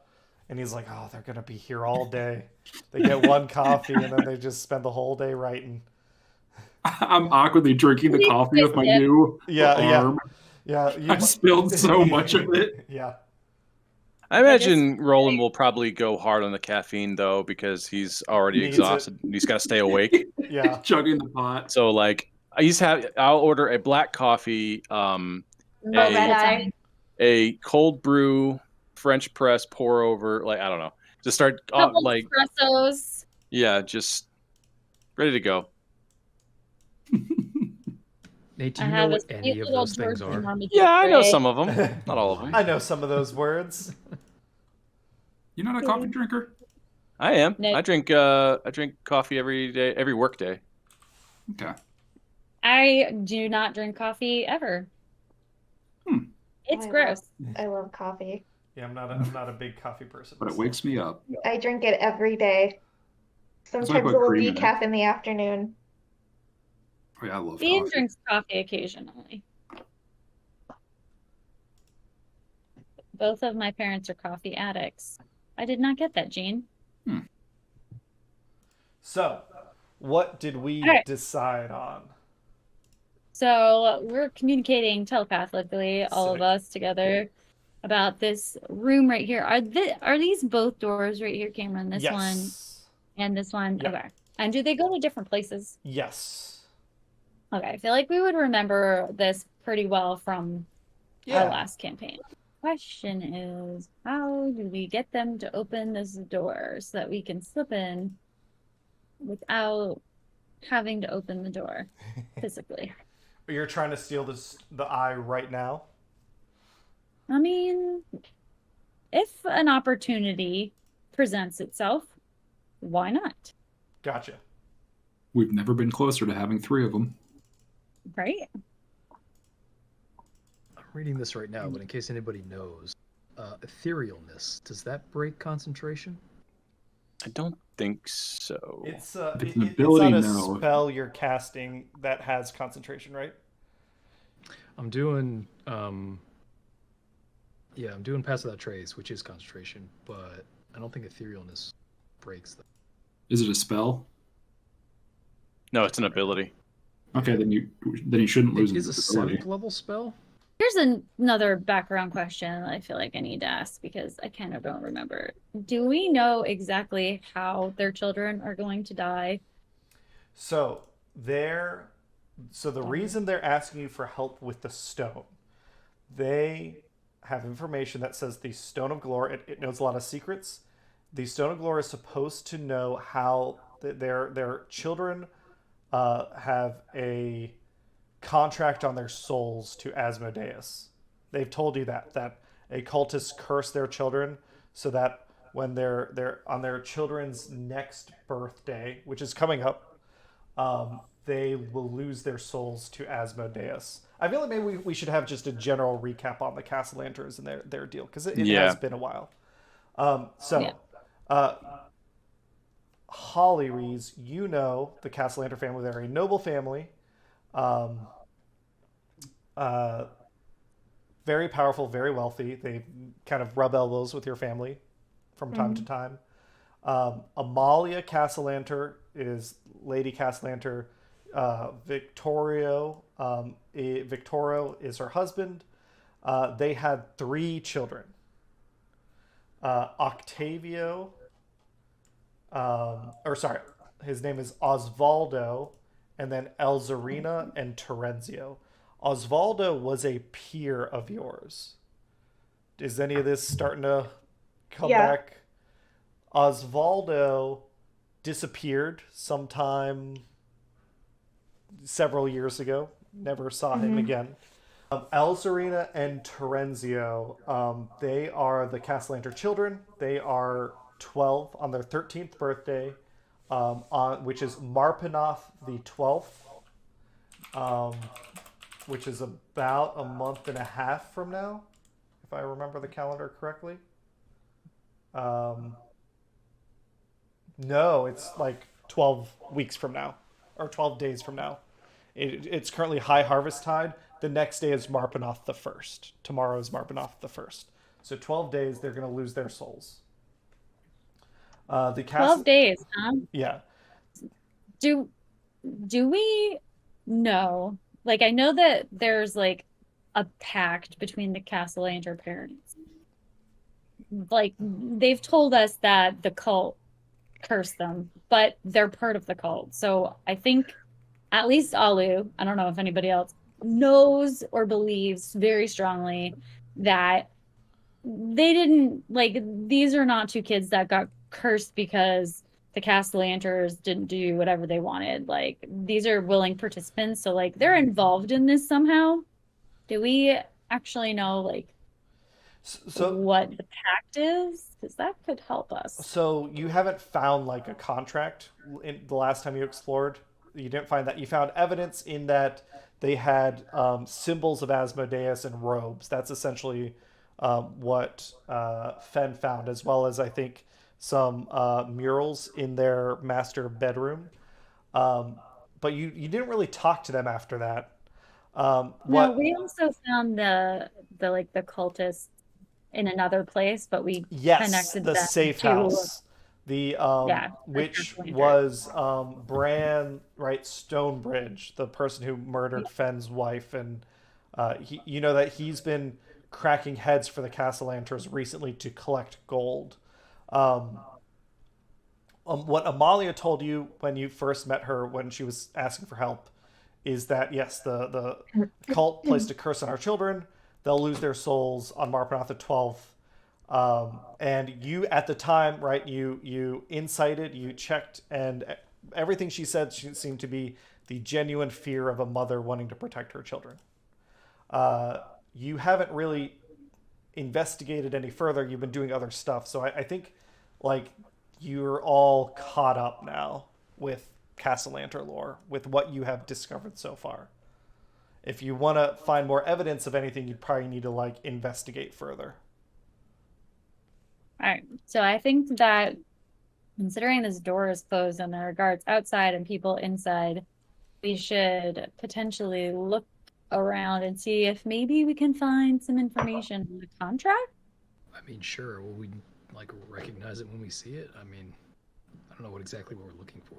and he's like, "Oh, they're gonna be here all day. They get one coffee, and then they just spend the whole day writing." I'm awkwardly drinking the Please coffee with my taste it. new Yeah, arm. yeah. I spilled so much of it. Yeah. I imagine Roland will probably go hard on the caffeine though because he's already Needs it. exhausted. And he's got to stay awake. Yeah. Chugging the pot. So like I'll order a black coffee, Oh, red eye. a cold brew, French press, pour over. Like I don't know, just start Couple like espressos. yeah, just ready to go. Nate, do I you know have a what sweet any of little those things Georgian are? Marmaduke Yeah, I know tray. some of them, not all of them. I know some of those words. You're not a coffee drinker? I am. No. I drink coffee every day, every work day. Okay. I do not drink coffee ever. It's I gross. I love coffee. Yeah, I'm not a big coffee person. But it so- wakes me up. I drink it every day. why I Sometimes a put little cream in it. decaf in the afternoon. Oh, yeah, I love Dean coffee. drinks coffee occasionally. Both of my parents are coffee addicts. I did not get that, Gene. So, what did we Okay. decide on? So we're communicating telepathically, all of Sick. us together, about this room right here. Are these both doors right here, Cameron? This one Yes. and this one? Yep. Okay. And do they go to different places? Yes. Okay, I feel like we would remember this pretty well from our Yeah. last campaign. Question is, how do we get them to open this door so that we can slip in without having to open the door physically? You're trying to steal the eye right now? I mean, if an opportunity presents itself, why not? Gotcha. We've never been closer to having 3 of them. Right? I'm reading this right now, but in case anybody knows, etherealness, does that break concentration? I don't think so. It's If it's it's an ability, not a no. spell you're casting that has concentration, right? I'm doing I'm doing Pass Without Trace, which is concentration, but I don't think etherealness breaks that. Is it a spell? No, it's an ability. Okay, then you shouldn't lose It is a this ability. 7th level spell? Here's another background question that I feel like I need to ask because I kind of don't remember. Do we know exactly how their children are going to die? So the reason they're asking you for help with the stone, they have information that says the Stone of Golorr, it knows a lot of secrets. The Stone of Golorr is supposed to know how their children have a contract on their souls to Asmodeus. They've told you that a cultist cursed their children so that when they're on their children's next birthday, which is coming up, they will lose their souls to Asmodeus. I feel like maybe we should have just a general recap on the Castellanters and their deal because it has been a while. Holly Rees, you know the Castellanter family. They're a noble family. Very powerful, very wealthy. They kind of rub elbows with your family from time to time. Amalia Castellanter is Lady Castellanter. Victorio is her husband. They had 3 children. Octavio, his name is Osvaldo, and then Elzarina and Terenzio. Osvaldo was a peer of yours. Is any of this starting to come back? Osvaldo disappeared sometime several years ago. Never saw him again. Elzarina and Terenzio, they are the Castellanter children. They are 12 on their 13th birthday, which is Marpanoth the 12th, which is about a month and a half from now, if I remember the calendar correctly. No, it's like 12 weeks from now, or 12 days from now. It's currently High Harvest Tide. The next day is Marpanoth the 1st. Tomorrow is Marpanoth the 1st. So 12 days, they're going to lose their souls. 12 days, huh? Yeah. Do we know? Like, I know that there's like a pact between the Castellanter parents. Like, they've told us that the cult cursed them, but they're part of the cult. So I think at least Alu, I don't know if anybody else, knows or believes very strongly that they didn't, like, these are not 2 kids that got cursed because the Castellanters didn't do whatever they wanted. Like, these are willing participants, so like they're involved in this somehow. Do we actually know like what the pact is? Because that could help us. So you haven't found like a contract in the last time you explored. You didn't find that. You found evidence in that they had symbols of Asmodeus and robes. That's essentially what Fen found, as well as I think some murals in their master bedroom. But you didn't really talk to them after that. No, we also found the cultists in another place, but we connected the them safe to house, which was Bran, right? Stonebridge, the person who murdered Fenn's wife, and you know that he's been cracking heads for the Castellanters recently to collect gold. what Amalia told you when you first met her, when she was asking for help, is that yes, the cult placed a curse on our children. They'll lose their souls on Marpanath the 12th. And you, at the time, right, you incited, you checked, and everything she said seemed to be the genuine fear of a mother wanting to protect her children. You haven't really investigated any further. You've been doing other stuff. So I think, like, you're all caught up now with Castellanter lore, with what you have discovered so far. If you want to find more evidence of anything, you'd probably need to, like, investigate further. All right. So I think that considering this door is closed and there are guards outside and people inside, we should potentially look around and see if maybe we can find some information on the contract. I mean, sure. Will we like recognize it when we see it? I mean, I don't know what we're looking for.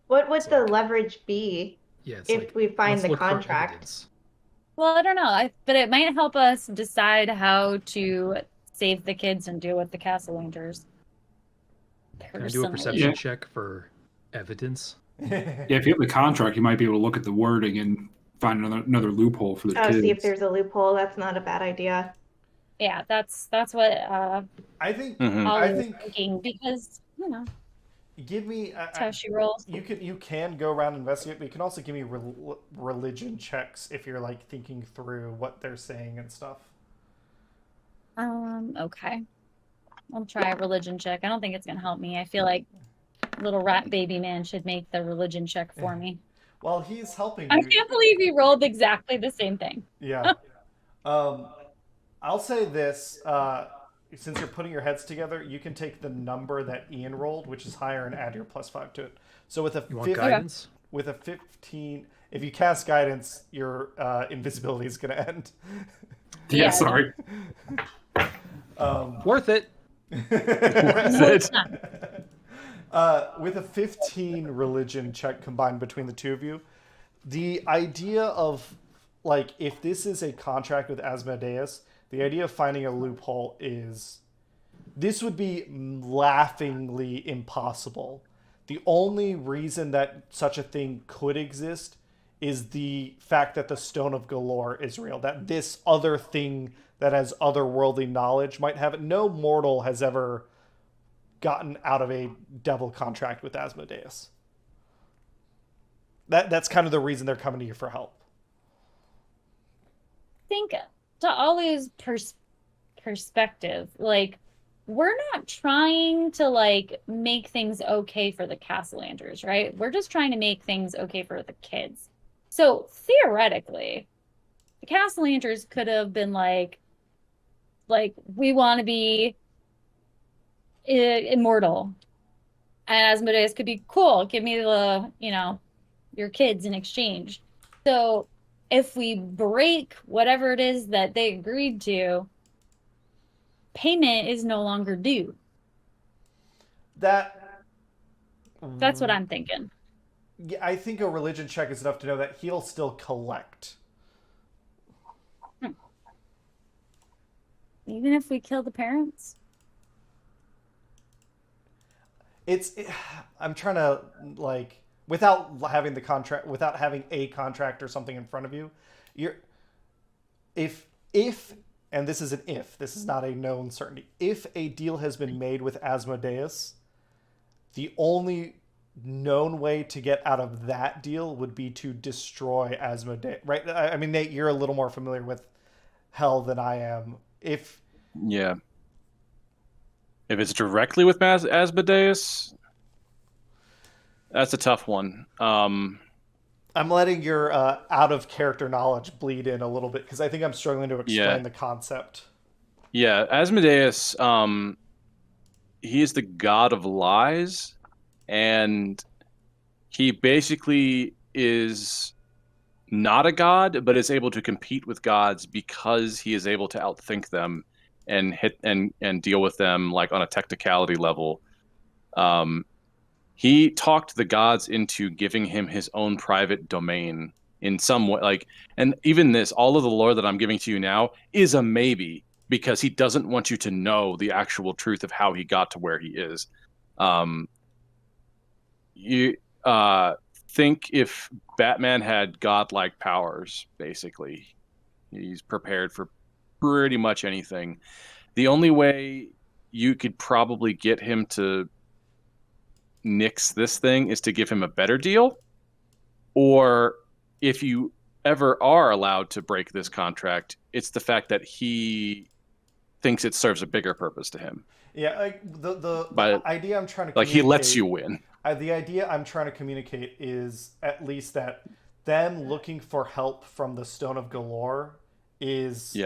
What would the leverage be Yeah, it's if like, we find let's the look for contract? evidence. Well, I don't know, but it might help us decide how to save the kids and deal with the Castlangers. Can I do a perception check for evidence? Yeah, if you have the contract, you might be able to look at the wording and find another loophole for the kids. See if there's a loophole. That's not a bad idea. Yeah, that's what I think Ollie was thinking, because give me that's how she rolls. You can go around and investigate, but you can also give me religion checks if you're like thinking through what they're saying and stuff. Okay. I'll try a religion check. I don't think it's gonna help me. I feel like little rat baby man should make the religion check for me. Well, he's helping I you. can't believe he rolled exactly the same thing. Yeah. I'll say this. Since you're putting your heads together, you can take the number that Ian rolled, which is higher, and add your +5 to it. So with a guidance? With a 15, if you cast guidance, your invisibility is going to end. Yeah, sorry. Worth it. With a 15 religion check combined between the two of you, the idea of, like, if this is a contract with Asmodeus, the idea of finding a loophole is, this would be laughingly impossible. The only reason that such a thing could exist is the fact that the Stone of Golorr is real, that this other thing that has otherworldly knowledge might have it. No mortal has ever gotten out of a devil contract with Asmodeus. That's kind of the reason they're coming to you for help. I think to Ollie's perspective, like, we're not trying to, like, make things okay for the Castellanders, right? We're just trying to make things okay for the kids. So theoretically, the Castellanders could have been like, we want to be immortal. And Asmodeus could be, cool, give me the, your kids in exchange. So if we break whatever it is that they agreed to, payment is no longer due. That's what I'm thinking. Yeah, I think a religion check is enough to know that he'll still collect. Even if we kill the parents? I'm trying to, like, without having the contract, without having a contract or something in front of you, if, and this is an if, this is not a known certainty, if a deal has been made with Asmodeus, the only known way to get out of that deal would be to destroy Asmodeus, right? I mean, Nate, you're a little more familiar with hell than I am. If it's directly with Asmodeus, that's a tough one. I'm letting your out of character knowledge bleed in a little bit, because I think I'm struggling to explain the concept. Yeah, Asmodeus, he is the god of lies, and he basically is not a god, but is able to compete with gods because he is able to outthink them and hit and deal with them, like, on a technicality level. He talked the gods into giving him his own private domain in some way, like, and even this, all of the lore that I'm giving to you now is a maybe, because he doesn't want you to know the actual truth of how he got to where he is. you think if Batman had godlike powers, basically, he's prepared for pretty much anything. The only way you could probably get him to nix this thing is to give him a better deal, or if you ever are allowed to break this contract, it's the fact that he thinks it serves a bigger purpose to him. Yeah, like the But, idea I'm trying to like, he lets you win. The idea I'm trying to communicate is at least that them looking for help from the Stone of Golorr is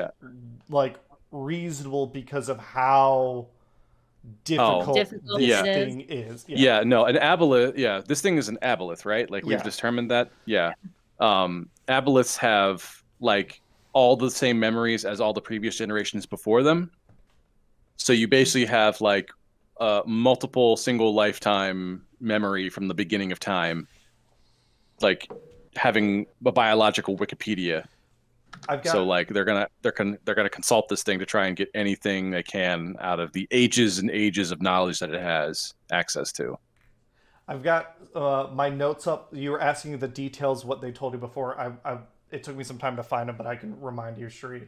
like reasonable because of how difficult this thing is. Yeah, no, an aboleth. Yeah, this thing is an aboleth, right? Like we've determined that. Yeah, aboleths have like all the same memories as all the previous generations before them. So you basically have like multiple single lifetime memory from the beginning of time, like having a biological Wikipedia. So like they're gonna consult this thing to try and get anything they can out of the ages and ages of knowledge that it has access to. I've got my notes up. You were asking the details, what they told you before. It took me some time to find them, but I can remind you, Sheree.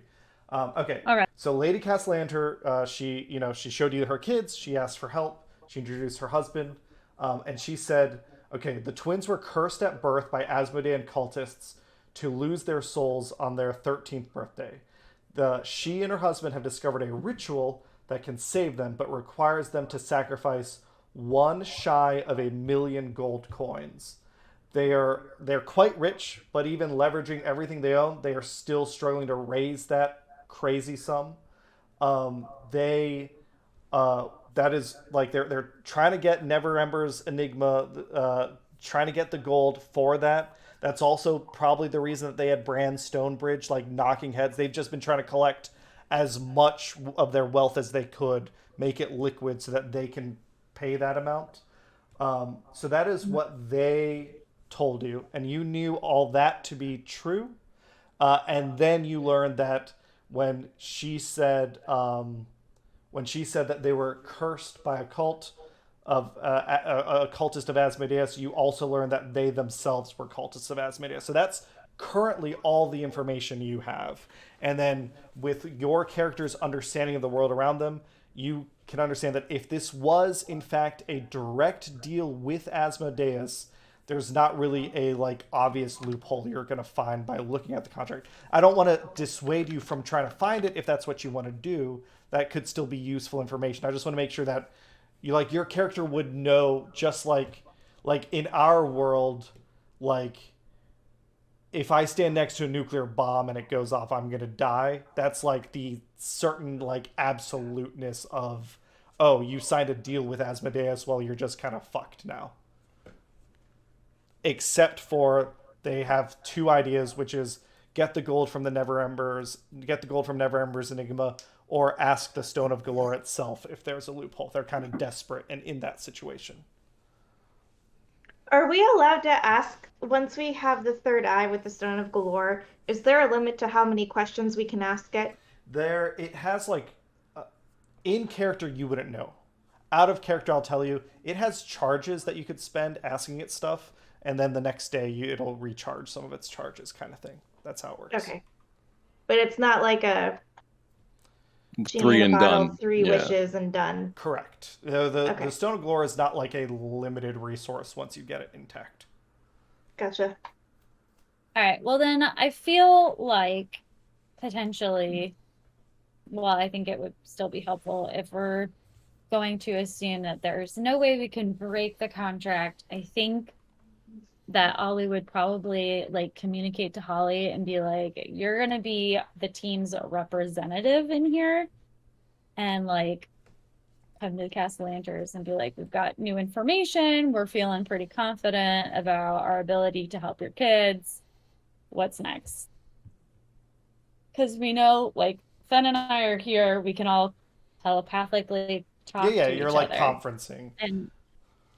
Okay. All right. So Lady Castellanter, she showed you her kids. She asked for help. She introduced her husband, and she said, "Okay, the twins were cursed at birth by Asmodean cultists to lose their souls on their 13th birthday. She and her husband have discovered a ritual that can save them, but requires them to sacrifice one shy of 1,000,000 gold coins. They're quite rich, but even leveraging everything they own, they are still struggling to raise that crazy sum. That is like they're trying to get Neverember's Enigma, trying to get the gold for that. That's also probably the reason that they had Bran Stonebridge like knocking heads. They've just been trying to collect as much of their wealth as they could, make it liquid so that they can pay that amount. So that is what they told you, and you knew all that to be true. And then you learned that when she said that they were cursed by a cult of a cultist of Asmodeus, you also learned that they themselves were cultists of Asmodeus. So that's currently all the information you have. And then with your character's understanding of the world around them, you can understand that if this was in fact a direct deal with Asmodeus, there's not really a like obvious loophole you're going to find by looking at the contract. I don't want to dissuade you from trying to find it if that's what you want to do. That could still be useful information. I just want to make sure that your character would know, just like in our world, like if I stand next to a nuclear bomb and it goes off, I'm going to die. That's like the certain like absoluteness of, oh, you signed a deal with Asmodeus, well, you're just kind of fucked now. Except for they have two ideas, which is get the gold from Neverember's Enigma, or ask the Stone of Golorr itself if there's a loophole. They're kind of desperate and in that situation. Are we allowed to ask, once we have the third eye with the Stone of Golorr, is there a limit to how many questions we can ask it? It has like, in character you wouldn't know. Out of character, I'll tell you, it has charges that you could spend asking it stuff, and then the next day it'll recharge some of its charges, kind of thing. That's how it works. Okay. But it's not like a 3 and done. 3 wishes and done. Correct. The Stone of Golorr is not like a limited resource once you get it intact. Gotcha. All right. Well, then I feel like potentially, well, I think it would still be helpful if we're going to assume that there's no way we can break the contract. I think that Ollie would probably like communicate to Holly and be like, you're going to be the team's representative in here, and like come to the Castellanters and be like, we've got new information. We're feeling pretty confident about our ability to help your kids. What's next? Because we know like Fen and I are here. We can all telepathically talk to you're each like other. conferencing. And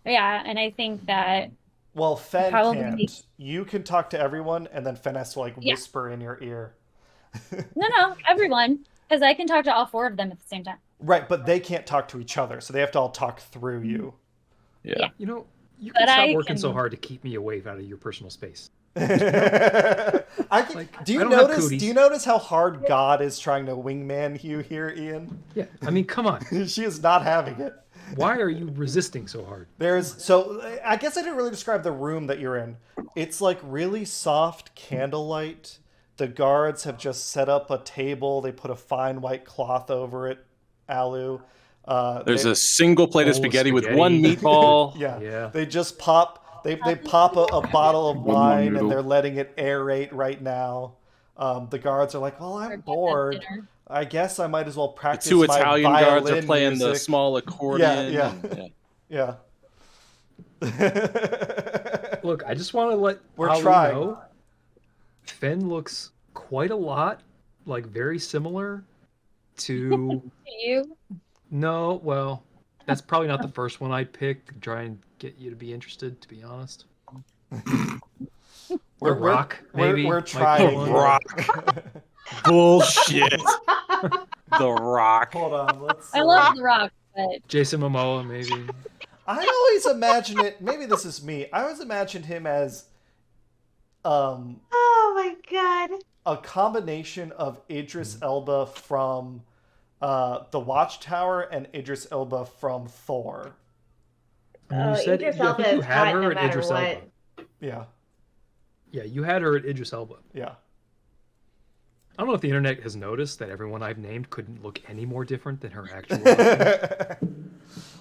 I think that well, Fen probably can't. You can talk to everyone, and then Fen has to like whisper in your ear. No, everyone, because I can talk to all 4 of them at the same time. Right, but they can't talk to each other, so they have to all talk through you. Yeah. You know, You can But stop I working so can- hard to keep me away out of your personal space. do you I don't have notice? cooties. Do you notice how hard God is trying to wingman you here, Ian? Yeah, I mean, come on. She is not having it. Why are you resisting so hard? I guess I didn't really describe the room that you're in. It's like really soft candlelight. The guards have just set up a table. They put a fine white cloth over it. Alu. There's a single plate of bowl of spaghetti with spaghetti. one meatball. Yeah. They just pop. They pop a bottle of One more wine and noodle. they're letting it aerate right now. The guards are like, "Well, I'm bored. I guess I might as well The practice two my Italian guards are violin playing the music." small accordion. Yeah. and- Yeah. Look, I just want to let We're Ali trying. know Fen looks quite a lot, like very similar to. You? No, well, that's probably not the first one I'd pick to try and get you to be interested, to be honest. We're- Rock, maybe. We're might be trying. one. Rock. Bullshit. The Rock. Hold on. Let's. I love The Rock, but Jason Momoa, maybe. I always imagine it. Maybe this is me. I always imagined him as, Oh my god. a combination of Idris Elba from, The Watchtower and Idris Elba from Thor. And you said, Idris I Elba think you is had hot her no at matter Idris what. Elba. Yeah. Yeah, you had her at Idris Elba. Yeah. I don't know if the internet has noticed that everyone I've named couldn't look any more different than her actual costume.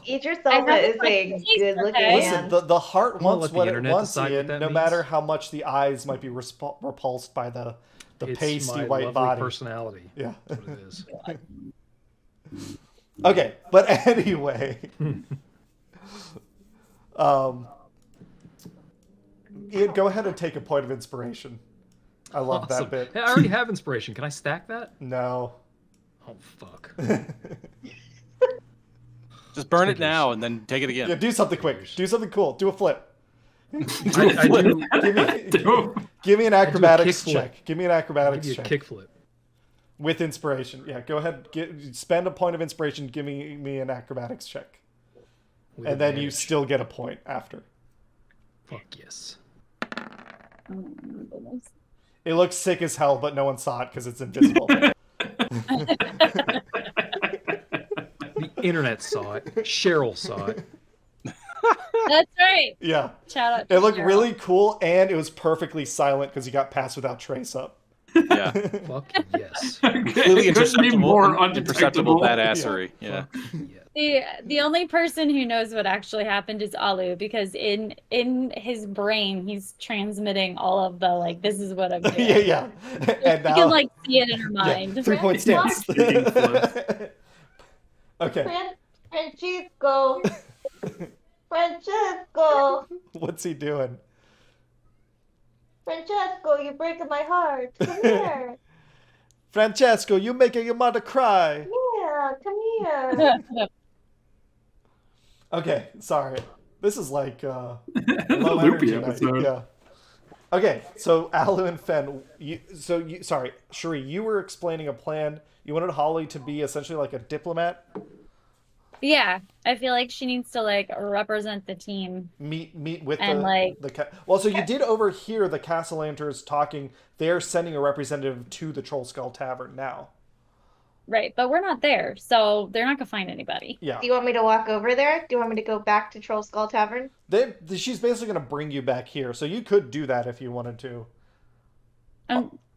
Idris I Elba have is a a taste, good looking okay? Listen, man. the heart I'm gonna wants let the what it internet wants, decide what Ian, that no means. matter how much the eyes might be repulsed by the It's pasty my white lovely body. personality. Yeah. That's what it is. Okay, but anyway, Ian, go ahead and take a point of inspiration. I love Awesome. that bit. Hey, I already have inspiration. Can I stack that? No. Oh fuck. Just burn it Figures. now and then take it Yeah, again. do something quick. Do something cool. Do a flip. I do Give me an acrobatics kickflip. check. Give me an give acrobatics you a check kickflip. with inspiration. Yeah, go ahead. Spend a point of inspiration. Give me an acrobatics check, with and then you advantage. still get a point after. Fuck yes. oh my goodness. It looks sick as hell, but no one saw it because it's invisible. The internet saw it. Cheryl saw it. That's right. Yeah. Shout out. To It looked Cheryl. really cool, and it was perfectly silent because you got passed without trace up. Yeah. Fuck yes. Clearly It couldn't be more imperceptible undetectable. badassery. Yeah. Yeah. The only person who knows what actually happened is Alu, because in his brain he's transmitting all of the like, this is what I'm doing. Yeah. And You now, can like see it in her yeah, mind. 3-point stance. Shooting flips. Okay. Francisco. Francesco. What's he doing? Francesco, you're breaking my heart. Come here. Francesco, you making your mother cry. Yeah, come here. Okay, sorry. This is like low Loopy energy night. episode. Yeah. Okay, so Alu and Fen, sorry, Sheree, you were explaining a plan. You wanted Holly to be essentially like a diplomat, Yeah, I feel like she needs to like represent the team. meet with And, like- well, so you did overhear the Castellanters talking. They're sending a representative to the Troll Skull Tavern now. Right, but we're not there, so they're not gonna find anybody. Yeah. Do you want me to walk over there? Do you want me to go back to Troll Skull Tavern? She's basically going to bring you back here, so you could do that if you wanted to.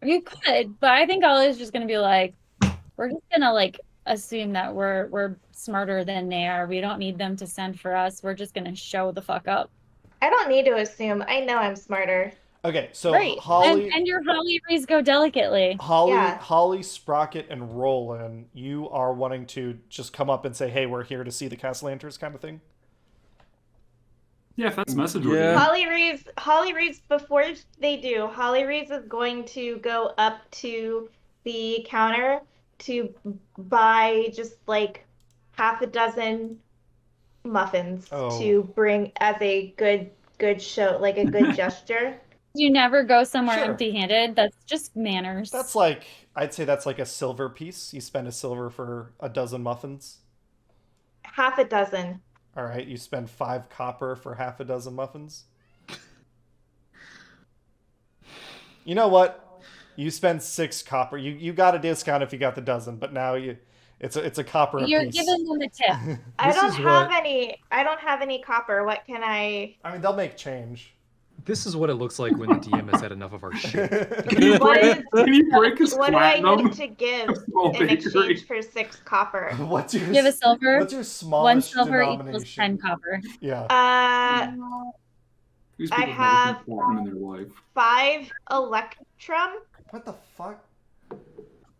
You could, but I think Ollie's just gonna be like, we're just gonna like assume that we're smarter than they are. We don't need them to send for us. We're just gonna show the fuck up. I don't need to assume. I know I'm smarter. Okay, so Right. Holly, And your Holly rays go delicately. Yeah. Holly, Sprocket, and Rolan, you are wanting to just come up and say, "Hey, we're here to see the Castellanters," kind of thing. Yeah, if that's the message Yeah. we're getting. Holly Reeves, before they do, Holly Reeves is going to go up to the counter to buy just like half a dozen muffins Oh. to bring as a good show, like a good gesture. You never go somewhere Sure. empty-handed. That's just manners. That's like, I'd say that's like a silver piece. You spend a silver for a dozen muffins. Half a dozen. All right, you spend 5 copper for half a dozen muffins. You know what? You spend 6 copper. You got a discount if you got the dozen, but now it's a copper a You're piece. giving them a tip. I This don't is have what- any. I don't have any copper. What can I? I mean, they'll make change. This is what it looks like when the DM has had enough of our shit. Can you What break, is- can you break his What do I platinum? need to give Oh, in bakery. exchange for 6 copper? What's your You have a silver. What's your 1 smallest silver equals denomination? 10 copper. Yeah. These I people never have- seen platinum in their life. 5 electrum. What the fuck?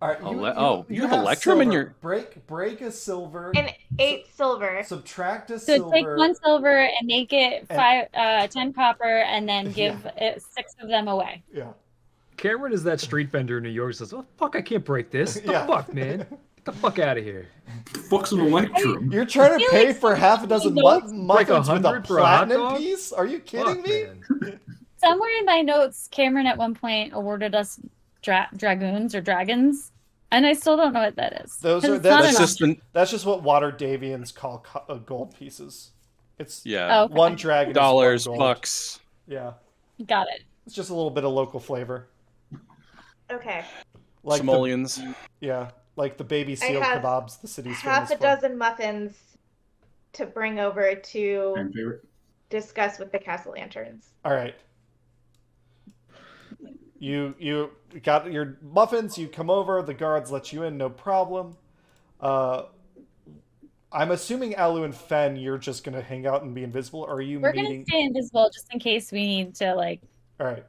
All right. You have electrum in silver. your- break a silver. And 8 silver. Subtract a So silver. take 1 silver and make it And- 10 copper, and then give it 6 of them away. Yeah. Cameron is that street vendor in New York who says, "Oh fuck, I can't break this. What the Yeah. fuck, man? Get the fuck out of here." Fuck's an electrum. You're trying to feel pay like for half a dozen somebody muffins with a 100 for a hot platinum dog? piece? Are you kidding Fuck, me? man. Somewhere in my notes, Cameron at one point awarded us dragoons or dragons, and I still don't know what that is. Those 'Cause are- it's that's not That's enough. just That's just what Waterdeevians call gold pieces. It's yeah, Okay. one dragon. dollars, is 1 gold. bucks. Yeah, Got it. it's just a little bit of local flavor. Okay. Like the, Simoleons. like the baby seal have kebabs the city's Half famous a dozen muffins to bring over to Fan favorite. discuss with the castle lanterns. for. All right. You got your muffins. You come over. The guards let you in. No problem. I'm assuming Alu and Fen, you're just gonna hang out and be invisible. Or are you We're meeting? gonna stay invisible just in case we need to All right.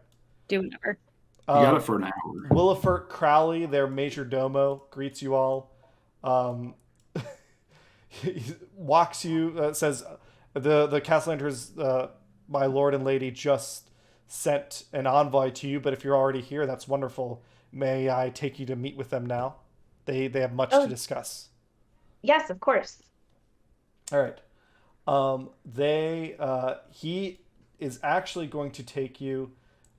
do whatever. You got it for an hour. Willifert Crowley, their major domo, greets you all. He walks you, says, the castle enters, my lord and lady just sent an envoy to you, but if you're already here, that's wonderful. May I take you to meet with them now? They have much to discuss. Yes, of course. All right. He is actually going to take you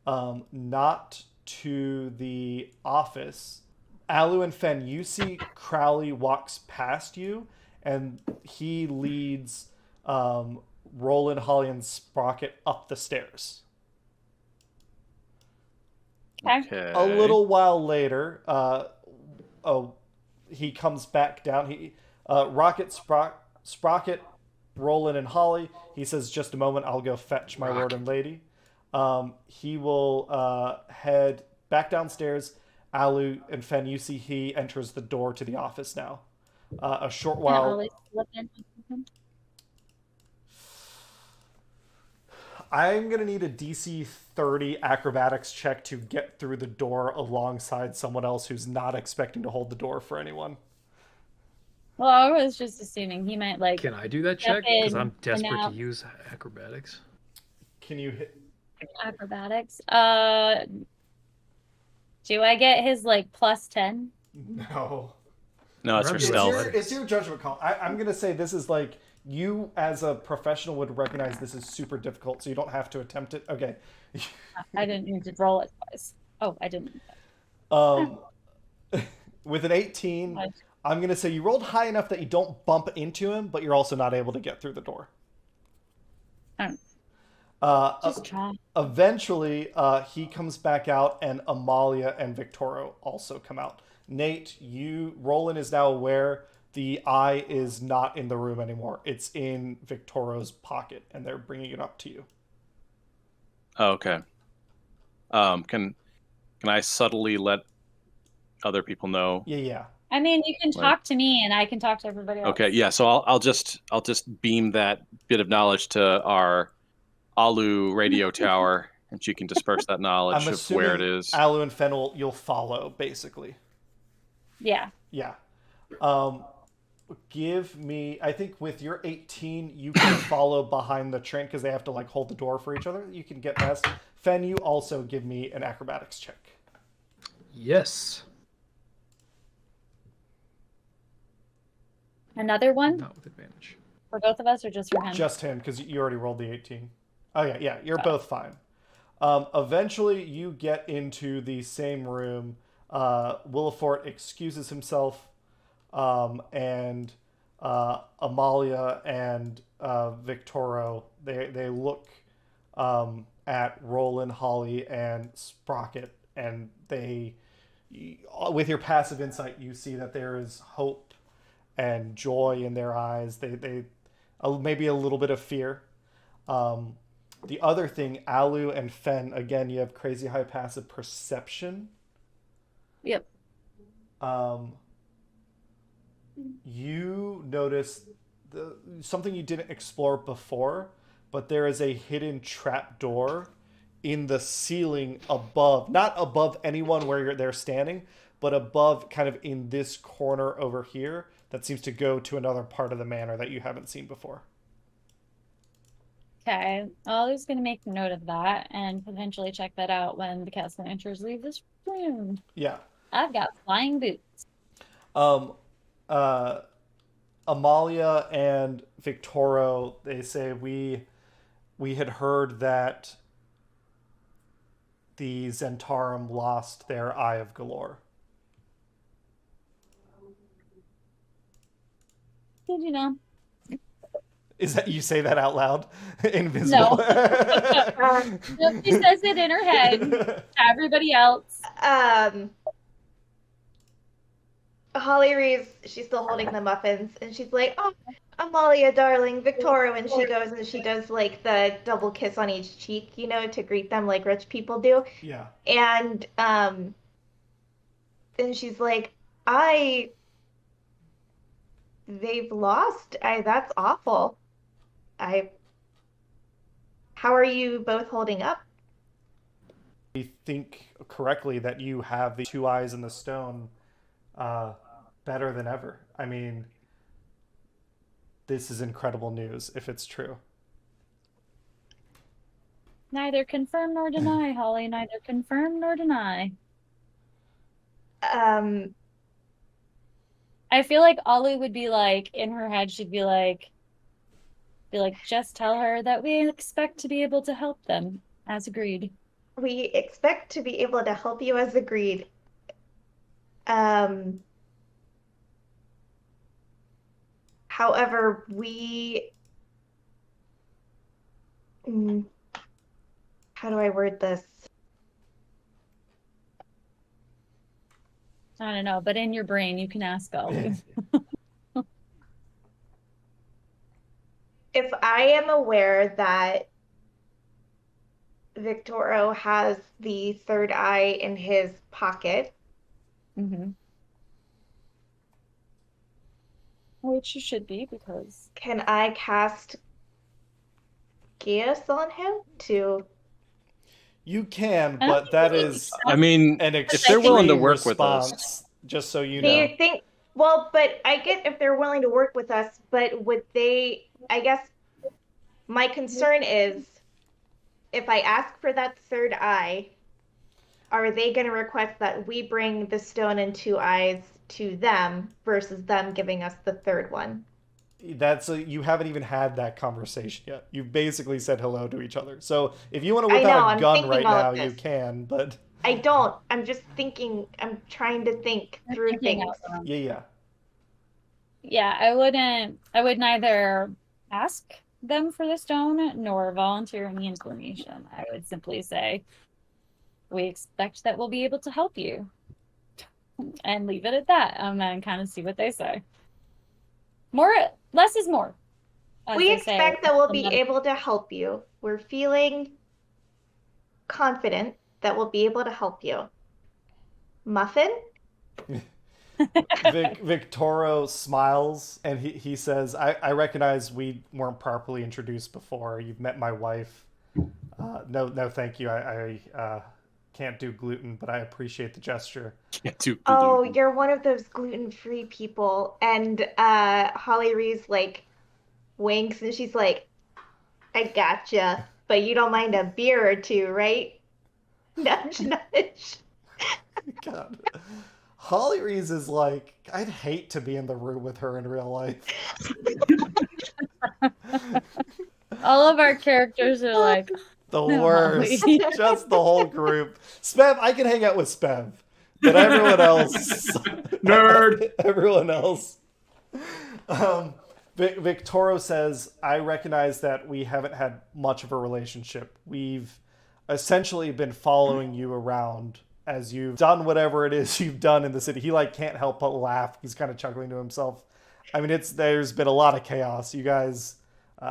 not to the office. Alu and Fen, you see Crowley walks past you, and he leads Rolan, Holly, and Sprocket up the stairs. Okay. A little while later, he comes back down. Sprocket, Rolan, and Holly. He says, "Just a moment, I'll go fetch my lord and lady." He will head back downstairs. Alu and Fen, you see he enters the door to the office now. A short Can while. Ollie slip in? I'm going to need a DC 30 acrobatics check to get through the door alongside someone else who's not expecting to hold the door for anyone. Well, I was just assuming he might Can I do that Step check? Because in I'm desperate and out. to use acrobatics. Can you hit? acrobatics. Do I get his plus 10? No. No, it's Remember, for It's stealth. it's your judgment call. I'm going to say this is you as a professional would recognize this is super difficult, so you don't have to attempt it. Okay. I didn't need to roll it twice. Oh, I didn't. With an 18, Nice. I'm going to say you rolled high enough that you don't bump into him, but you're also not able to get through the door. Just try. Eventually, he comes back out, and Amalia and Victoro also come out. Nate, Roland is now aware the eye is not in the room anymore. It's in Victoro's pocket, and they're bringing it up to you. Oh, okay. Can I subtly let other people know? Yeah. I mean, you can Like- talk to me, and I can talk to everybody else. Okay, yeah. So I'll just beam that bit of knowledge to our Alu radio tower, and she can disperse that knowledge I'm of where it assuming is. Alu and Fennel, you'll follow, basically. Yeah. Yeah. Give me, I think with your 18, you can follow behind the train because they have to hold the door for each other. You can get past. Fen, you also give me an acrobatics check. Yes. Another one Not with advantage. for both of us, or just for him? Just him, because you already rolled the 18. Oh, yeah, you're both fine. Eventually, you get into the same room. Willifort excuses himself, and Amalia and Victoro, they look at Rolan, Holly, and Sprocket, and they, with your passive insight, you see that there is hope and joy in their eyes. They maybe a little bit of fear. The other thing, Alu and Fen, again, you have crazy high passive perception. Yep. You notice something you didn't explore before, but there is a hidden trap door in the ceiling above, not above anyone where they're standing, but above, kind of in this corner over here, that seems to go to another part of the manor that you haven't seen before. Okay. Ollie's going to make note of that and potentially check that out when the Castellanchers leave this room. Yeah. I've got flying boots. Amalia and Victoro, they say, we had heard that the Zentarum lost their Eye of Golorr. Did you know? Is that, you say that out loud? Invisible. No. No, she says it in her head to everybody else. Holly Reeves, she's still holding the muffins, and she's like, "Oh, Amalia, darling, Victoria," and she goes and she does like the double kiss on each cheek, you know, to greet them like rich people do. Yeah. And she's like, they've lost. That's awful. How are you both holding up? We think correctly that you have the two eyes in the stone better than ever. I mean, this is incredible news if it's true. Neither confirm nor deny, Holly. Neither confirm nor deny. Um, I feel like Ollie would be like, in her head, she'd be like, just tell her that we expect to be able to help them, as agreed. we expect to be able to help you as agreed. However, how do I word this? I don't know, but in your brain, you can ask Ollie. If I am aware that Victoro has the third eye in his pocket, Mm-hmm. Which you should be, because can I cast Geas on him to? You can, I don't but that think is I mean, an if they're willing to extreme work with us, response, just so you Do know. you think? Well, but I get if they're willing to work with us, but would they? I guess my concern is if I ask for that third eye, are they going to request that we bring the stone and two eyes to them versus them giving us the third one? You haven't even had that conversation yet. You've basically said hello to each other. So if you want to I whip know, out a I'm gun thinking right all now, of you this. can, but I don't. I'm just thinking. I'm trying to think through thinking things. out loud. yeah. Yeah, I would neither ask them for the stone nor volunteer any information. I would simply say, we expect that we'll be able to help you. And leave it at that, and then kind of see what they say. Less is more. as We they say. expect that we'll be able to help you. We're feeling confident that we'll be able to help you. Muffin? Victoro smiles and he says, I recognize we weren't properly introduced before. You've met my wife. No, thank you. I can't do gluten, but I appreciate the gesture. Can't do Oh, gluten. you're one of those gluten-free people. And Holly Reeves like winks and she's like, I gotcha, but you don't mind a beer or two, right? Nudge, nudge. God. Holly Reeves is like, I'd hate to be in the room with her in real life. All of our characters are like, The No, worst. Holly. Just the whole group. Spev, I can hang out with Spev. But everyone else. Nerd. Everyone else. Victoro says, I recognize that we haven't had much of a relationship. We've essentially been following you around as you've done whatever it is you've done in the city. He can't help but laugh. He's kind of chuckling to himself. I mean, there's been a lot of chaos. You guys,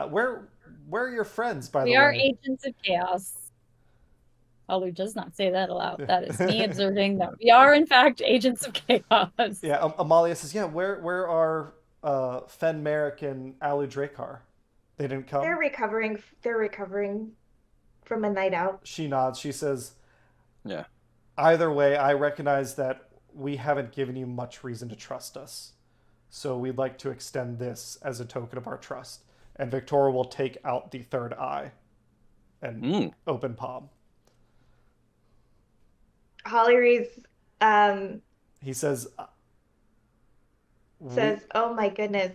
where are your friends, by the way? We are agents of chaos. Holly does not say that aloud. That is me observing that we are, in fact, agents of chaos. Yeah, Amalia says, yeah, where are Fen Merrick and Alu Dracar? They didn't come? They're recovering from a night out. She nods. She says, Yeah. either way, I recognize that we haven't given you much reason to trust us. So we'd like to extend this as a token of our trust. And Victoria will take out the third eye and open palm. Holly reads, he says, oh my goodness,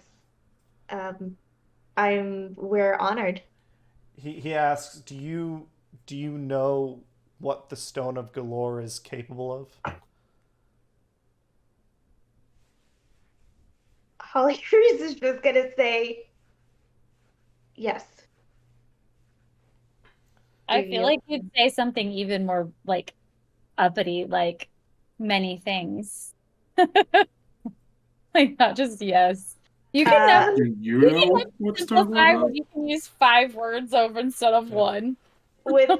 we're honored. He asks, do you know what the Stone of Golorr is capable of? Holly Reese is just gonna say yes. I feel like you'd say something even more like uppity, like many things. Like not just yes. You can never You know what's simplify when you can use 5 words over instead of 1. With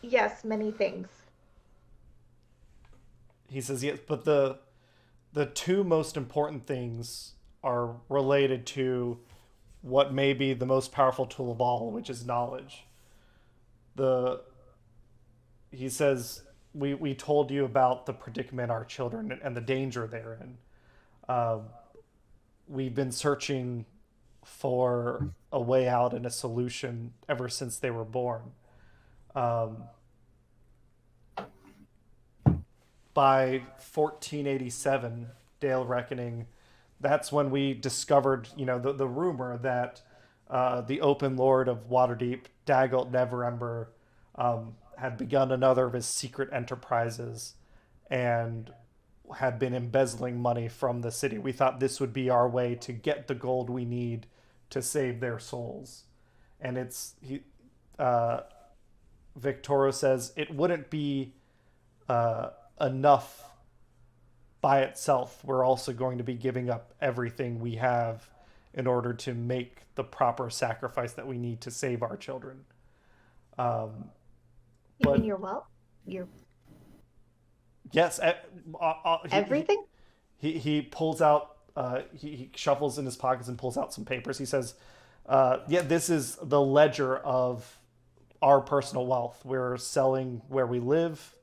yes, many things. He says yes, but the 2 most important things are related to what may be the most powerful tool of all, which is knowledge. He says, we told you about the predicament our children and the danger they're in. We've been searching for a way out and a solution ever since they were born. By 1487, Dale Reckoning, that's when we discovered, the rumor that the Open Lord of Waterdeep, Daggelt Neverember, had begun another of his secret enterprises and had been embezzling money from the city. We thought this would be our way to get the gold we need to save their souls. And Victoria says it wouldn't be enough by itself. We're also going to be giving up everything we have in order to make the proper sacrifice that we need to save our children. You mean your wealth? Yes. Everything? He pulls out, he shuffles in his pockets and pulls out some papers. He says, this is the ledger of our personal wealth. We're selling where we live.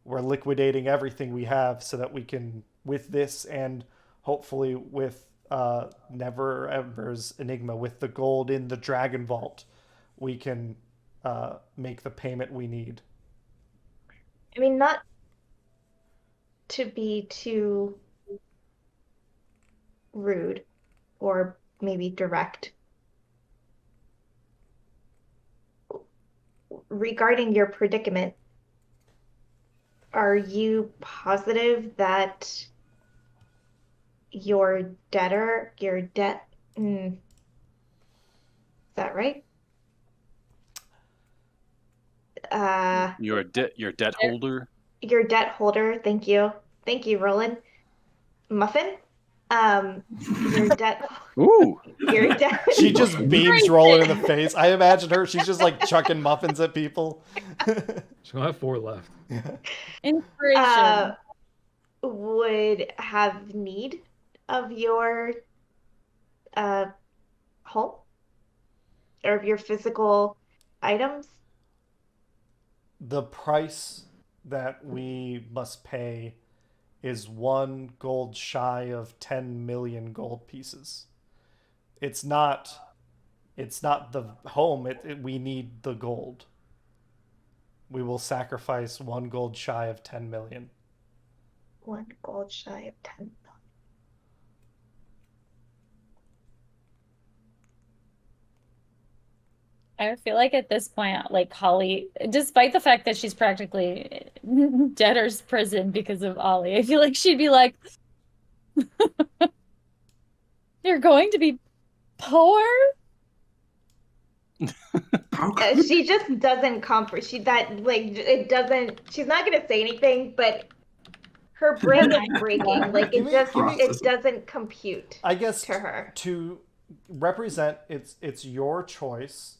We're liquidating everything we have so that we can, with this and hopefully with Neverember's Enigma, with the gold in the Dragon Vault, we can make the payment we need. I mean, not to be too rude or maybe direct. Regarding your predicament, are you positive that your debt, is that right? Your debt holder. Your debt holder. Thank you, Rolan. Muffin. Your debt. Ooh. Your debt. She just beams Rolan in the face. I imagine her. She's just like chucking muffins at people. She'll have 4 left. Inspiration. Would have need of your home or of your physical items. The price that we must pay is 1 gold shy of 10 million gold pieces. It's not the home. We need the gold. We will sacrifice 1 gold shy of 10 million. 1 gold shy of 10 million. I feel like at this point, like Holly, despite the fact that she's practically debtor's prison because of Ollie, I feel like she'd be like, you're going to be poor? She just doesn't comfort. She that like it doesn't. She's not gonna say anything, but her brain is breaking. Like Give me- it doesn't compute. I guess to her to represent it's your choice.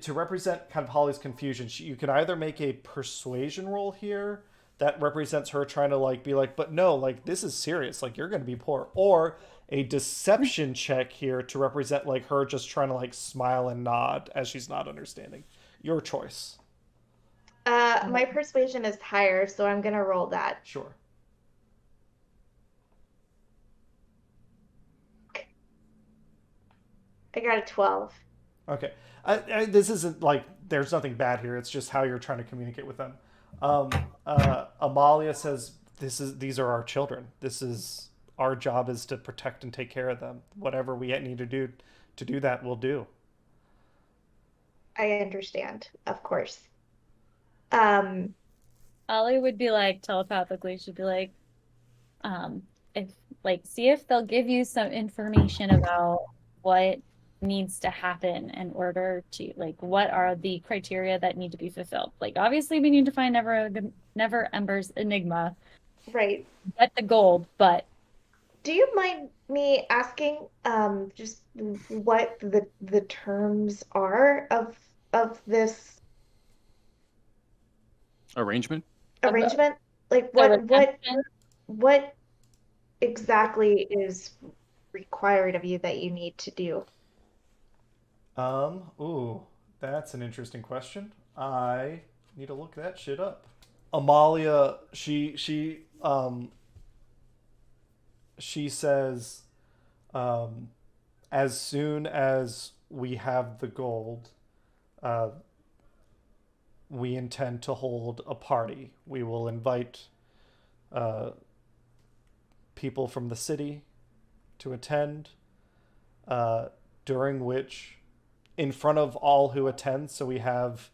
To represent kind of Holly's confusion, you can either make a persuasion roll here that represents her trying to like be like, but no, like this is serious, like you're going to be poor, or a deception check here to represent like her just trying to like smile and nod as she's not understanding. Your choice. My persuasion is higher, so I'm gonna roll that. Sure. I got a 12. Okay. This isn't like there's nothing bad here. It's just how you're trying to communicate with them. Amalia says, "These are our children. This is our job is to protect and take care of them. Whatever we need to do that, we'll do." I understand, of course. Ollie would be like telepathically, she'd be like, if like see if they'll give you some information about what needs to happen in order to like what are the criteria that need to be fulfilled. Like obviously we need to find Never Ember's enigma. Right. Get the gold, but do you mind me asking just what the terms are of this Arrangement? arrangement? Like what exactly is required of you that you need to do? Ooh, that's an interesting question. I need to look that shit up. Amalia, she says, as soon as we have the gold, we intend to hold a party. We will invite people from the city to attend, during which, in front of all who attend, so we have,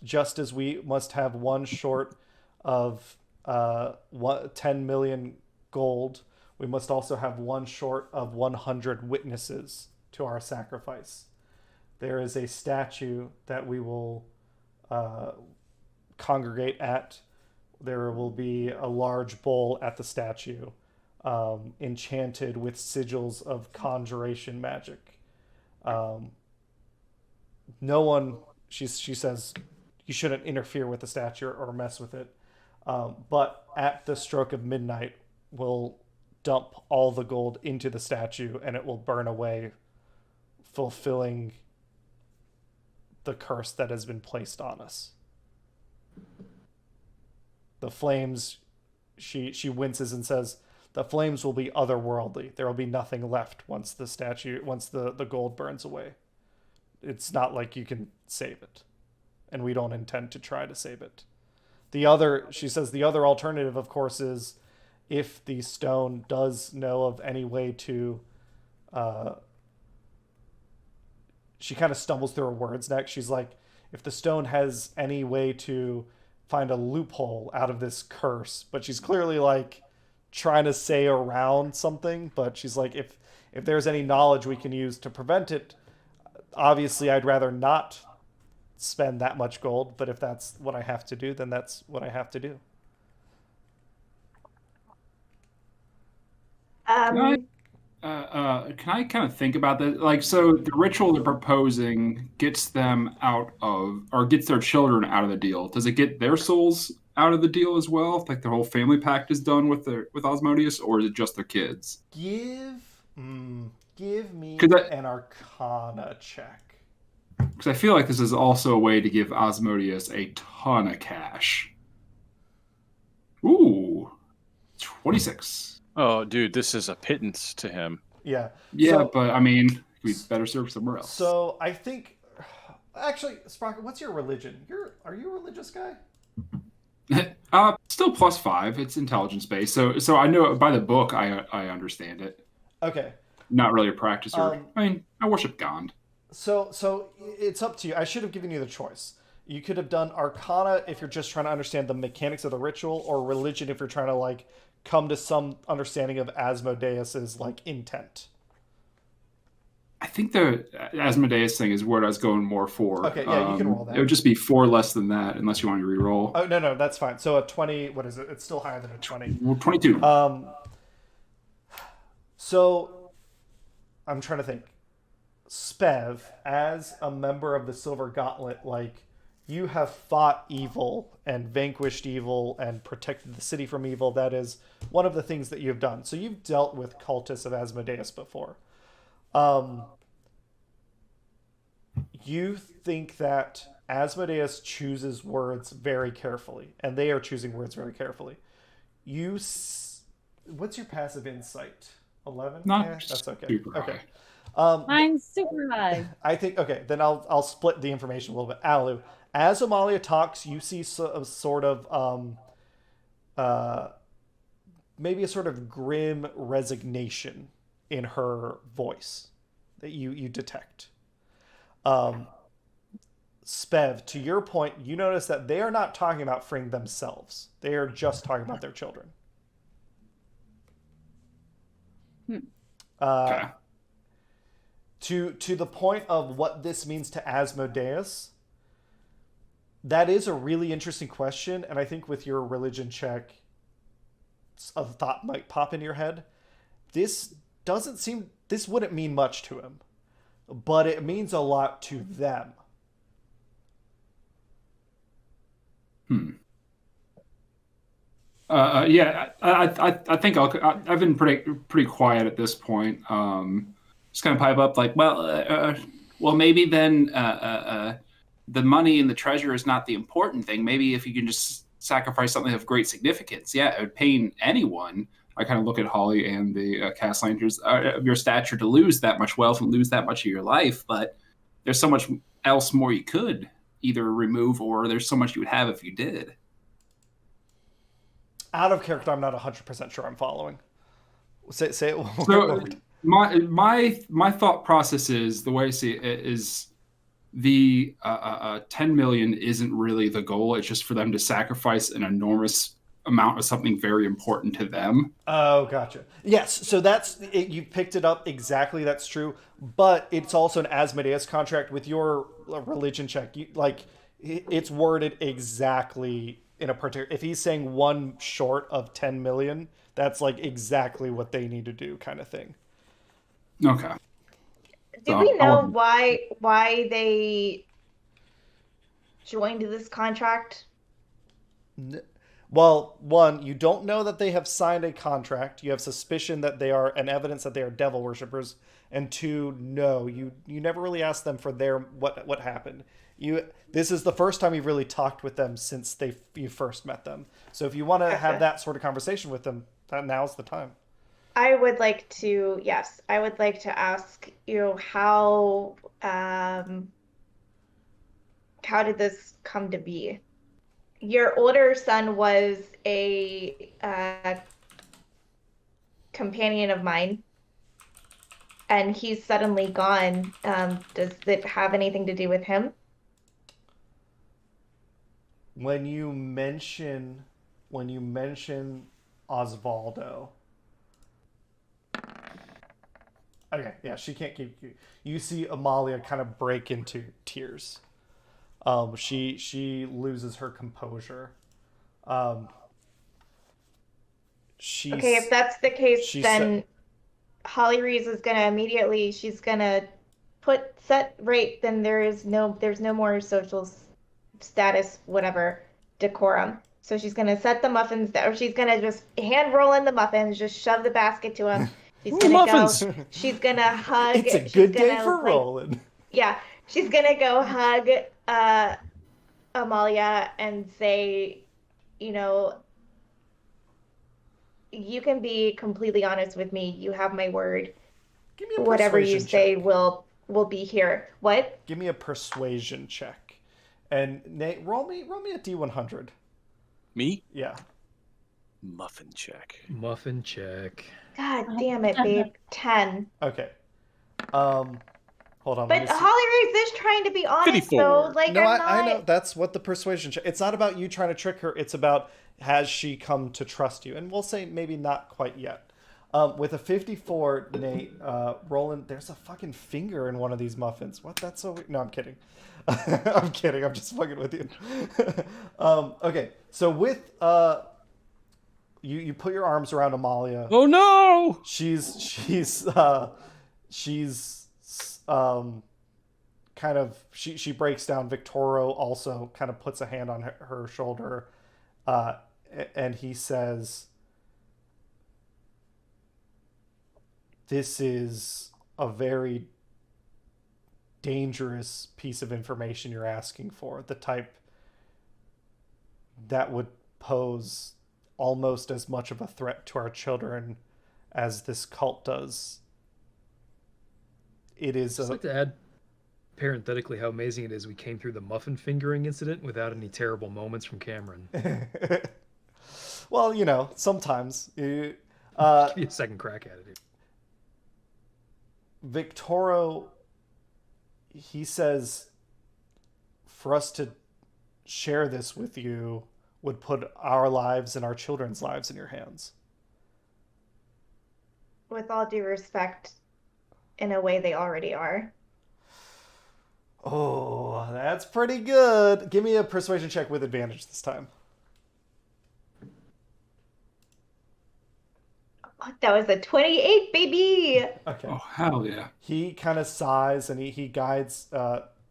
just as we must have one short of 10 million gold, we must also have one short of 100 witnesses to our sacrifice. There is a statue that we will congregate at. There will be a large bowl at the statue, enchanted with sigils of conjuration magic. No one, she says, you shouldn't interfere with the statue or mess with it. But at the stroke of midnight, we'll dump all the gold into the statue and it will burn away, fulfilling the curse that has been placed on us. The flames, she winces and says, the flames will be otherworldly. There will be nothing left once the gold burns away. It's not like you can save it. And we don't intend to try to save it. She says the other alternative, of course, is if the stone does know of any way to, she kind of stumbles through her words next. She's like, if the stone has any way to find a loophole out of this curse, but she's clearly like trying to say around something, but she's like, if there's any knowledge we can use to prevent it, obviously I'd rather not spend that much gold, but if that's what I have to do, then that's what I have to do. Can I kind of think about that? Like, so the ritual they're proposing gets them out of, or gets their children out of the deal. Does it get their souls out of the deal as well? Like their whole family pact is done with Asmodeus, or is it just their kids? Give me an Arcana check. Because I feel like this is also a way to give Asmodeus a ton of cash. Ooh, 26. Oh, dude, this is a pittance to him. Yeah. Yeah, So, but I mean, we better serve somewhere else. So I think, actually, Sprocket, what's your religion? Are you a religious guy? Still +5. It's intelligence based, so I know by the book I understand it. Okay. Not really a practicer. I mean, I worship God. So it's up to you. I should have given you the choice. You could have done Arcana if you're just trying to understand the mechanics of the ritual, or religion if you're trying to like come to some understanding of Asmodeus's like intent. I think the Asmodeus thing is what I was going more for. Okay, yeah, you can roll that. It would just be 4 less than that, unless you want to re-roll. Oh, no, that's fine. So a 20, what is it? It's still higher than a 20. Well, 22. So I'm trying to think. Spev, as a member of the Silver Gauntlet, like, you have fought evil and vanquished evil and protected the city from evil. That is one of the things that you've done. So you've dealt with cultists of Asmodeus before. You think that Asmodeus chooses words very carefully, and they are choosing words very carefully. What's your passive insight? 11? Not yeah, that's okay. super Okay. high. Mine's super high. I think, okay, then I'll split the information a little bit. Alu, as Amalia talks, you see a sort of maybe a sort of grim resignation in her voice that you detect. Spev, to your point, you notice that they are not talking about freeing themselves. They are just talking about their children. Okay. To the point of what this means to Asmodeus, that is a really interesting question, and I think with your religion check, a thought might pop into your head. This wouldn't mean much to him, but it means a lot to them. Yeah, I think I've been pretty quiet at this point. Just kind of pipe up like, well, maybe then the money and the treasure is not the important thing. Maybe if you can just sacrifice something of great significance, yeah, it would pain anyone. I kind of look at Holly and the Castlanders of your stature to lose that much wealth and lose that much of your life, but there's so much else more you could either remove, or there's so much you would have if you did. Out of character, I'm not 100% sure I'm following. Say it one So more. my thought process is, the way I see it is, the 10 million isn't really the goal. It's just for them to sacrifice an enormous amount of something very important to them. Oh, gotcha. Yes, so that's it, you picked it up exactly. That's true, but it's also an Asmodeus contract with your religion check. It's worded exactly in a particular. If he's saying one short of 10 million, that's like exactly what they need to do, kind of thing. Okay. Do we know why they joined this contract? Well, one, you don't know that they have signed a contract. You have suspicion that they are, and evidence that they are devil worshippers. And two, no, you never really asked them for their what happened. This is the first time you've really talked with them since you first met them. So if you want to have that sort of conversation with them, now's the time. I would like to ask you how did this come to be? Your older son was a companion of mine, and he's suddenly gone. Does it have anything to do with him? When you mention Osvaldo. Okay, yeah, she can't keep you. You see Amalia kind of break into tears. She loses her composure. Okay, if that's the case, then Holly Reeves is gonna immediately. She's gonna set right. Then there's no more social status, whatever, decorum. So she's gonna set the muffins, or she's gonna just hand roll in the muffins, just shove the basket to him. She's gonna go. She's gonna hug. It's a good day for rolling. Yeah, she's gonna go hug Amalia and say, you can be completely honest with me. You have my word. Give me a whatever you persuasion say check. will be here. What? Give me a persuasion check. And Nate, roll me a D100. Me? Yeah. Muffin check. Muffin check. God damn it, babe. 10. Okay. Hold on. But Holly Reeves is trying to be honest, 54. though. Like, No, I'm not... I know. That's what the persuasion check. It's not about you trying to trick her. It's about, has she come to trust you? And we'll say maybe not quite yet. With a 54, Nate, Roland, there's a fucking finger in one of these muffins. What? That's so weird. No, I'm kidding. I'm kidding. I'm just fucking with you. Okay, so with you put your arms around Amalia. Oh no! She's kind of she breaks down. Victoro also kind of puts a hand on her shoulder, and he says, "This is a very dangerous piece of information you're asking for. The type that would pose almost as much of a threat to our children as this cult does. It is I'd like to add parenthetically how amazing it is we came through the muffin fingering incident without any terrible moments from Cameron. Well, sometimes. Give you a second crack at it. Victoro, he says, for us to share this with you would put our lives and our children's lives in your hands. With all due respect, in a way they already are. Oh, that's pretty good. Give me a persuasion check with advantage this time. That was a 28, baby! Okay. Oh, hell yeah. He kind of sighs and he guides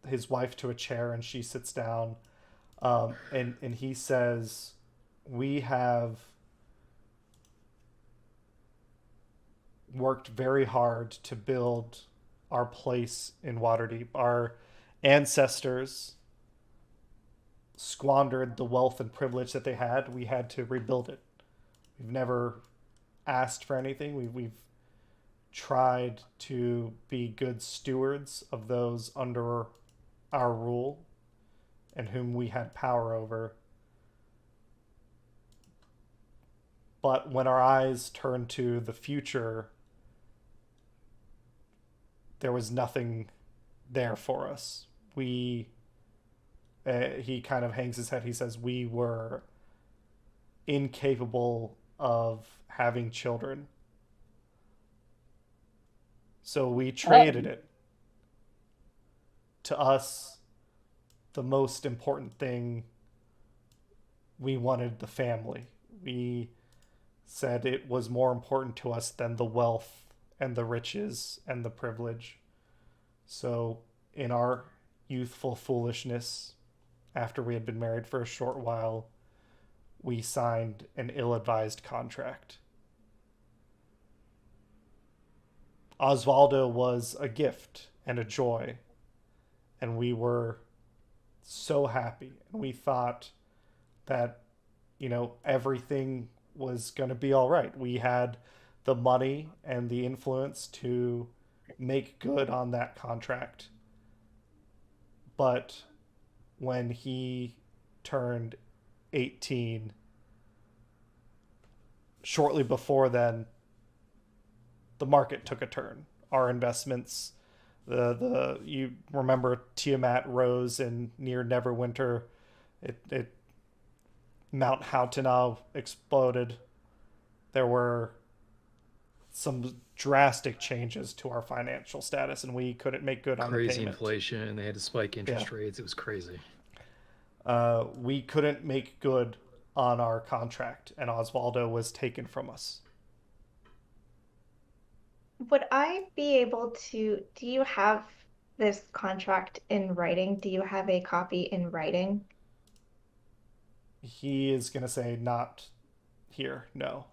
his wife to a chair and she sits down. And he says, we have worked very hard to build our place in Waterdeep. Our ancestors squandered the wealth and privilege that they had. We had to rebuild it. We've never asked for anything. We've tried to be good stewards of those under our rule and whom we had power over. But when our eyes turned to the future, there was nothing there for us. He kind of hangs his head. He says, we were incapable of having children. So we traded it. To us, the most important thing, we wanted the family. We said it was more important to us than the wealth and the riches and the privilege. So in our youthful foolishness, after we had been married for a short while, we signed an ill-advised contract. Osvaldo was a gift and a joy, and we were so happy. And we thought that, everything was going to be all right. We had the money and the influence to make good on that contract. But when he turned 18, shortly before then, the market took a turn. Our investments, you remember Tiamat rose in near Neverwinter. It Mount Houtenau exploded. There were some drastic changes to our financial status, and we couldn't make good on the payment. Crazy inflation, and they had to spike interest rates. It was crazy. We couldn't make good on our contract, and Osvaldo was taken from us. Would I be able to... Do you have this contract in writing? Do you have a copy in writing? He is going to say, not here, no.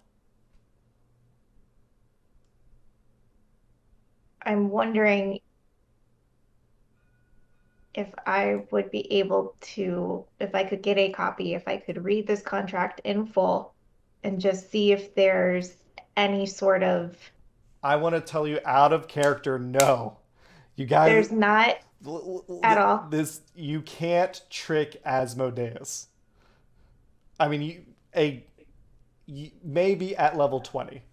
I'm wondering if I would be able to, if I could get a copy, if I could read this contract in full and just see if there's any sort of... I want to tell you, out of character, no. You guys... There's not at all. You can't trick Asmodeus. I mean, maybe at level 20,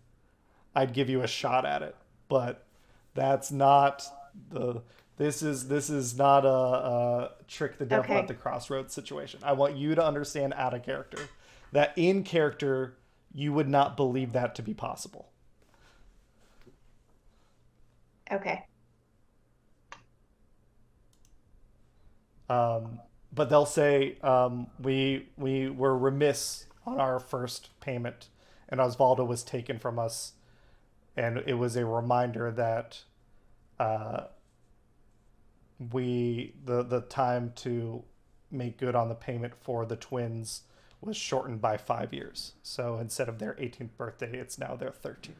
I'd give you a shot at it, but that's not the... This is not a trick the devil at the crossroads situation. I want you to understand out of character that in character, you would not believe that to be possible. Okay. But they'll say we were remiss on our first payment, and Osvaldo was taken from us, and it was a reminder that the time to make good on the payment for the twins was shortened by 5 years. So instead of their 18th birthday, it's now their 13th.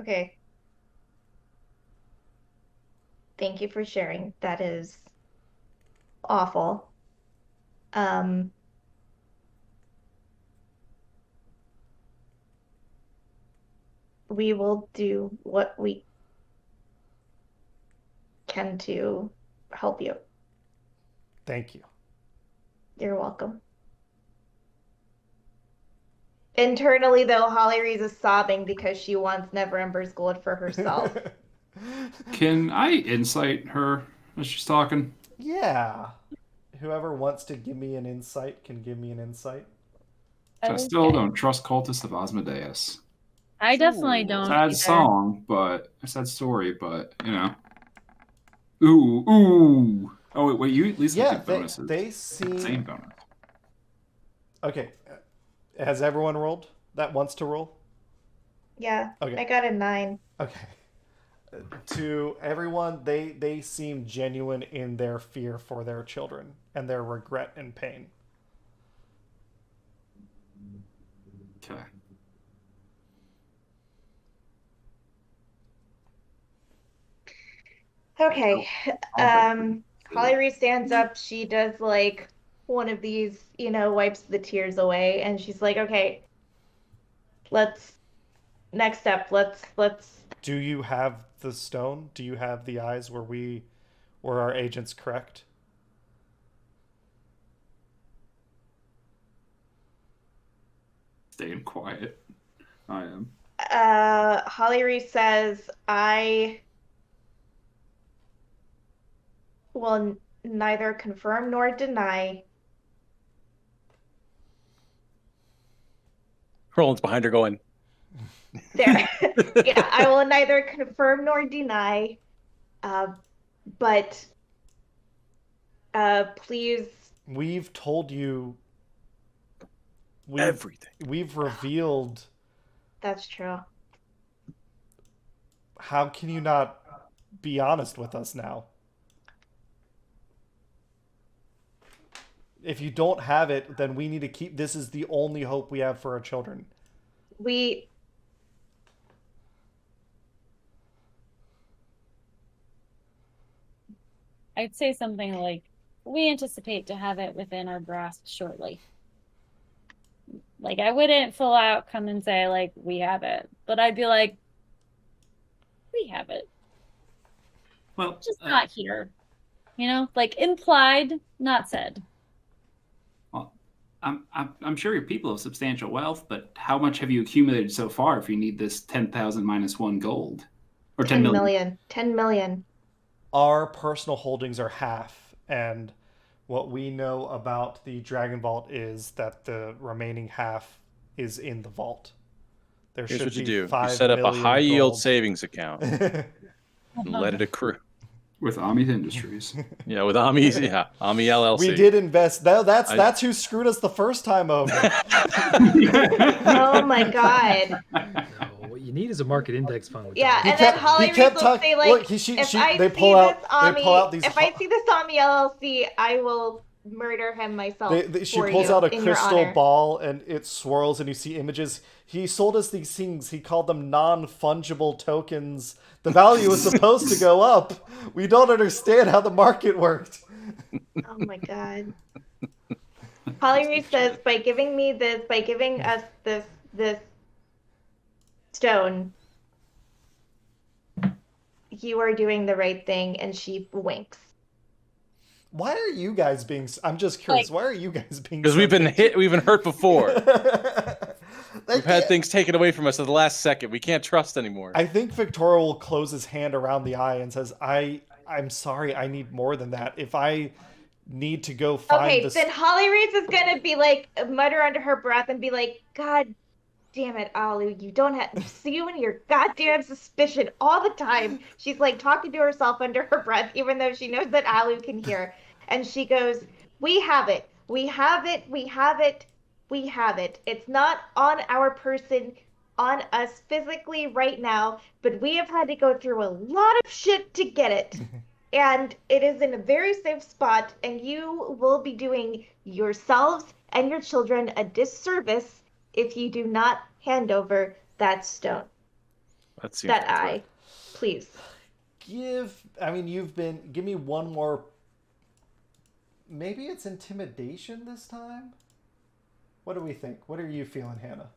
Okay. Thank you for sharing. That is awful. We will do what we can to help you. Thank you. You're welcome. Internally, though, Holly Reese is sobbing because she wants Never Ember's gold for herself. Can I insight her as she's talking? Yeah. Whoever wants to give me an insight can give me an insight. I still don't trust Cultists of Asmodeus. I definitely don't. Sad either. song, but a sad story, but you know. Ooh. Oh wait, you at least get bonuses. They seem Same bonus. Okay. Has everyone rolled that wants to roll? Yeah, Okay. I got a 9. Okay. To everyone, they seem genuine in their fear for their children and their regret and pain. Okay. Okay. Holly Reese stands up. She does like one of these, wipes the tears away, and she's like, "Okay, next step. Let's." Do you have the stone? Do you have the eyes? Were our agents correct? Staying quiet. I am. Holly Reese says, "I will neither confirm nor deny." Roland's behind her going, There. Yeah, I will neither confirm nor deny. But please. We've told you everything. We've revealed. That's true. How can you not be honest with us now? If you don't have it, then we need to keep. This is the only hope we have for our children. I'd say something like, we anticipate to have it within our grasp shortly. Like, I wouldn't full out come and say, like, we have it. But I'd be like, we have it. Well, just not here. Like implied, not said. Well, I'm sure you're people of substantial wealth, but how much have you accumulated so far if you need this 10,000 minus 1 gold? Or 10 million? 10 million. Our personal holdings are half, and what we know about the Dragon Vault is that the remaining half is in the vault. Here's what you do. You set up a high-yield savings account and let it accrue. With Ami's Industries. Yeah, with Ami's, Ami LLC. We did invest. That's who screwed us the first time over. Oh my god. No, what you need is a market index fund. Yeah, and then Holly Reese will say, like, look, if I see this Ami LLC, I will murder him myself. She pulls out a crystal ball and it swirls and you see images. He sold us these things. He called them non-fungible tokens. The value was supposed to go up. We don't understand how the market worked. Oh my god. Holly Reese says, by giving us this stone, you are doing the right thing, and she winks. Why are you guys being? I'm just curious. Why are you guys being? Because we've been hit. We've been hurt before. We've had things taken away from us at the last second. We can't trust anymore. I think Victoria will close his hand around the eye and says, "I'm sorry. I need more than that. If I need to go find Okay, this. then Holly Reeds is gonna be like mutter under her breath and be like, God damn it, Alu, you don't have see you and your goddamn suspicion all the time. She's like talking to herself under her breath, even though she knows that Alu can hear. And she goes, we have it. We have it. We have it. We have it. It's not on our person, on us physically right now, but we have had to go through a lot of shit to get it. And it is in a very safe spot, and you will be doing yourselves and your children a disservice if you do not hand over that stone. That eye. Please. Give me one more. Maybe it's intimidation this time? What do we think? What are you feeling, Hannah?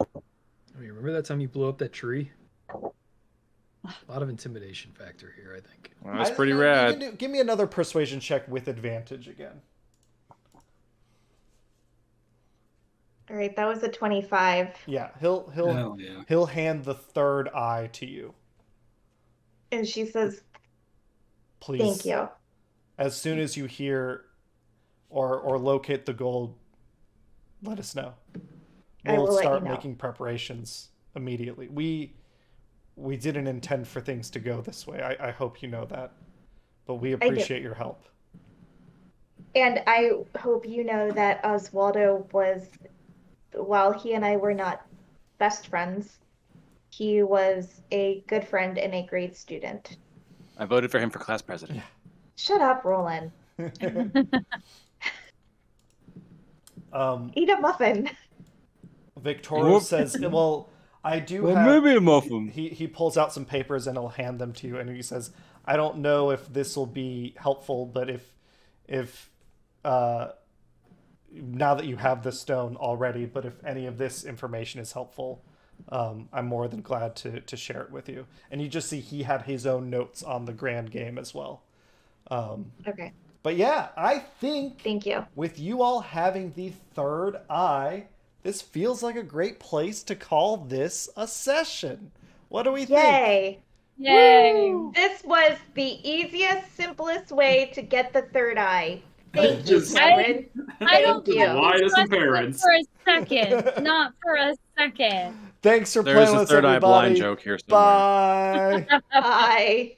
I mean, remember that time you blew up that tree? A lot of intimidation factor here, I think. Well, that's pretty rad. Give me another persuasion check with advantage again. All right, that was a 25. Yeah, Hell he'll hand the third eye to you. And she says, Please. thank you. As soon as you hear or locate the gold, let us know. We'll start making preparations immediately. We didn't intend for things to go this way. I hope you know that. But we appreciate your help. And I hope you know that Oswaldo was, while he and I were not best friends, he was a good friend and a great student. I voted for him for class president. Yeah. Shut up, Rolan. Eat a muffin. Victoria says, well, I do have... maybe a muffin. He pulls out some papers and he'll hand them to you, and he says, I don't know if this will be helpful, but if now that you have the stone already, but if any of this information is helpful, I'm more than glad to share it with you. And you just see he had his own notes on the grand game as well. Okay. But yeah, I think Thank you. with you all having the third eye, this feels like a great place to call this a session. What do we think? Yay. Yay! Woo! This was the easiest, simplest way to get the third eye. Thank you, Just- Cameron. I don't Thank think you. Why we doesn't trusted parents? for a second. Not for a second. Thanks for There's playing a with us, third eye everybody. blind joke here somewhere. Bye. Bye.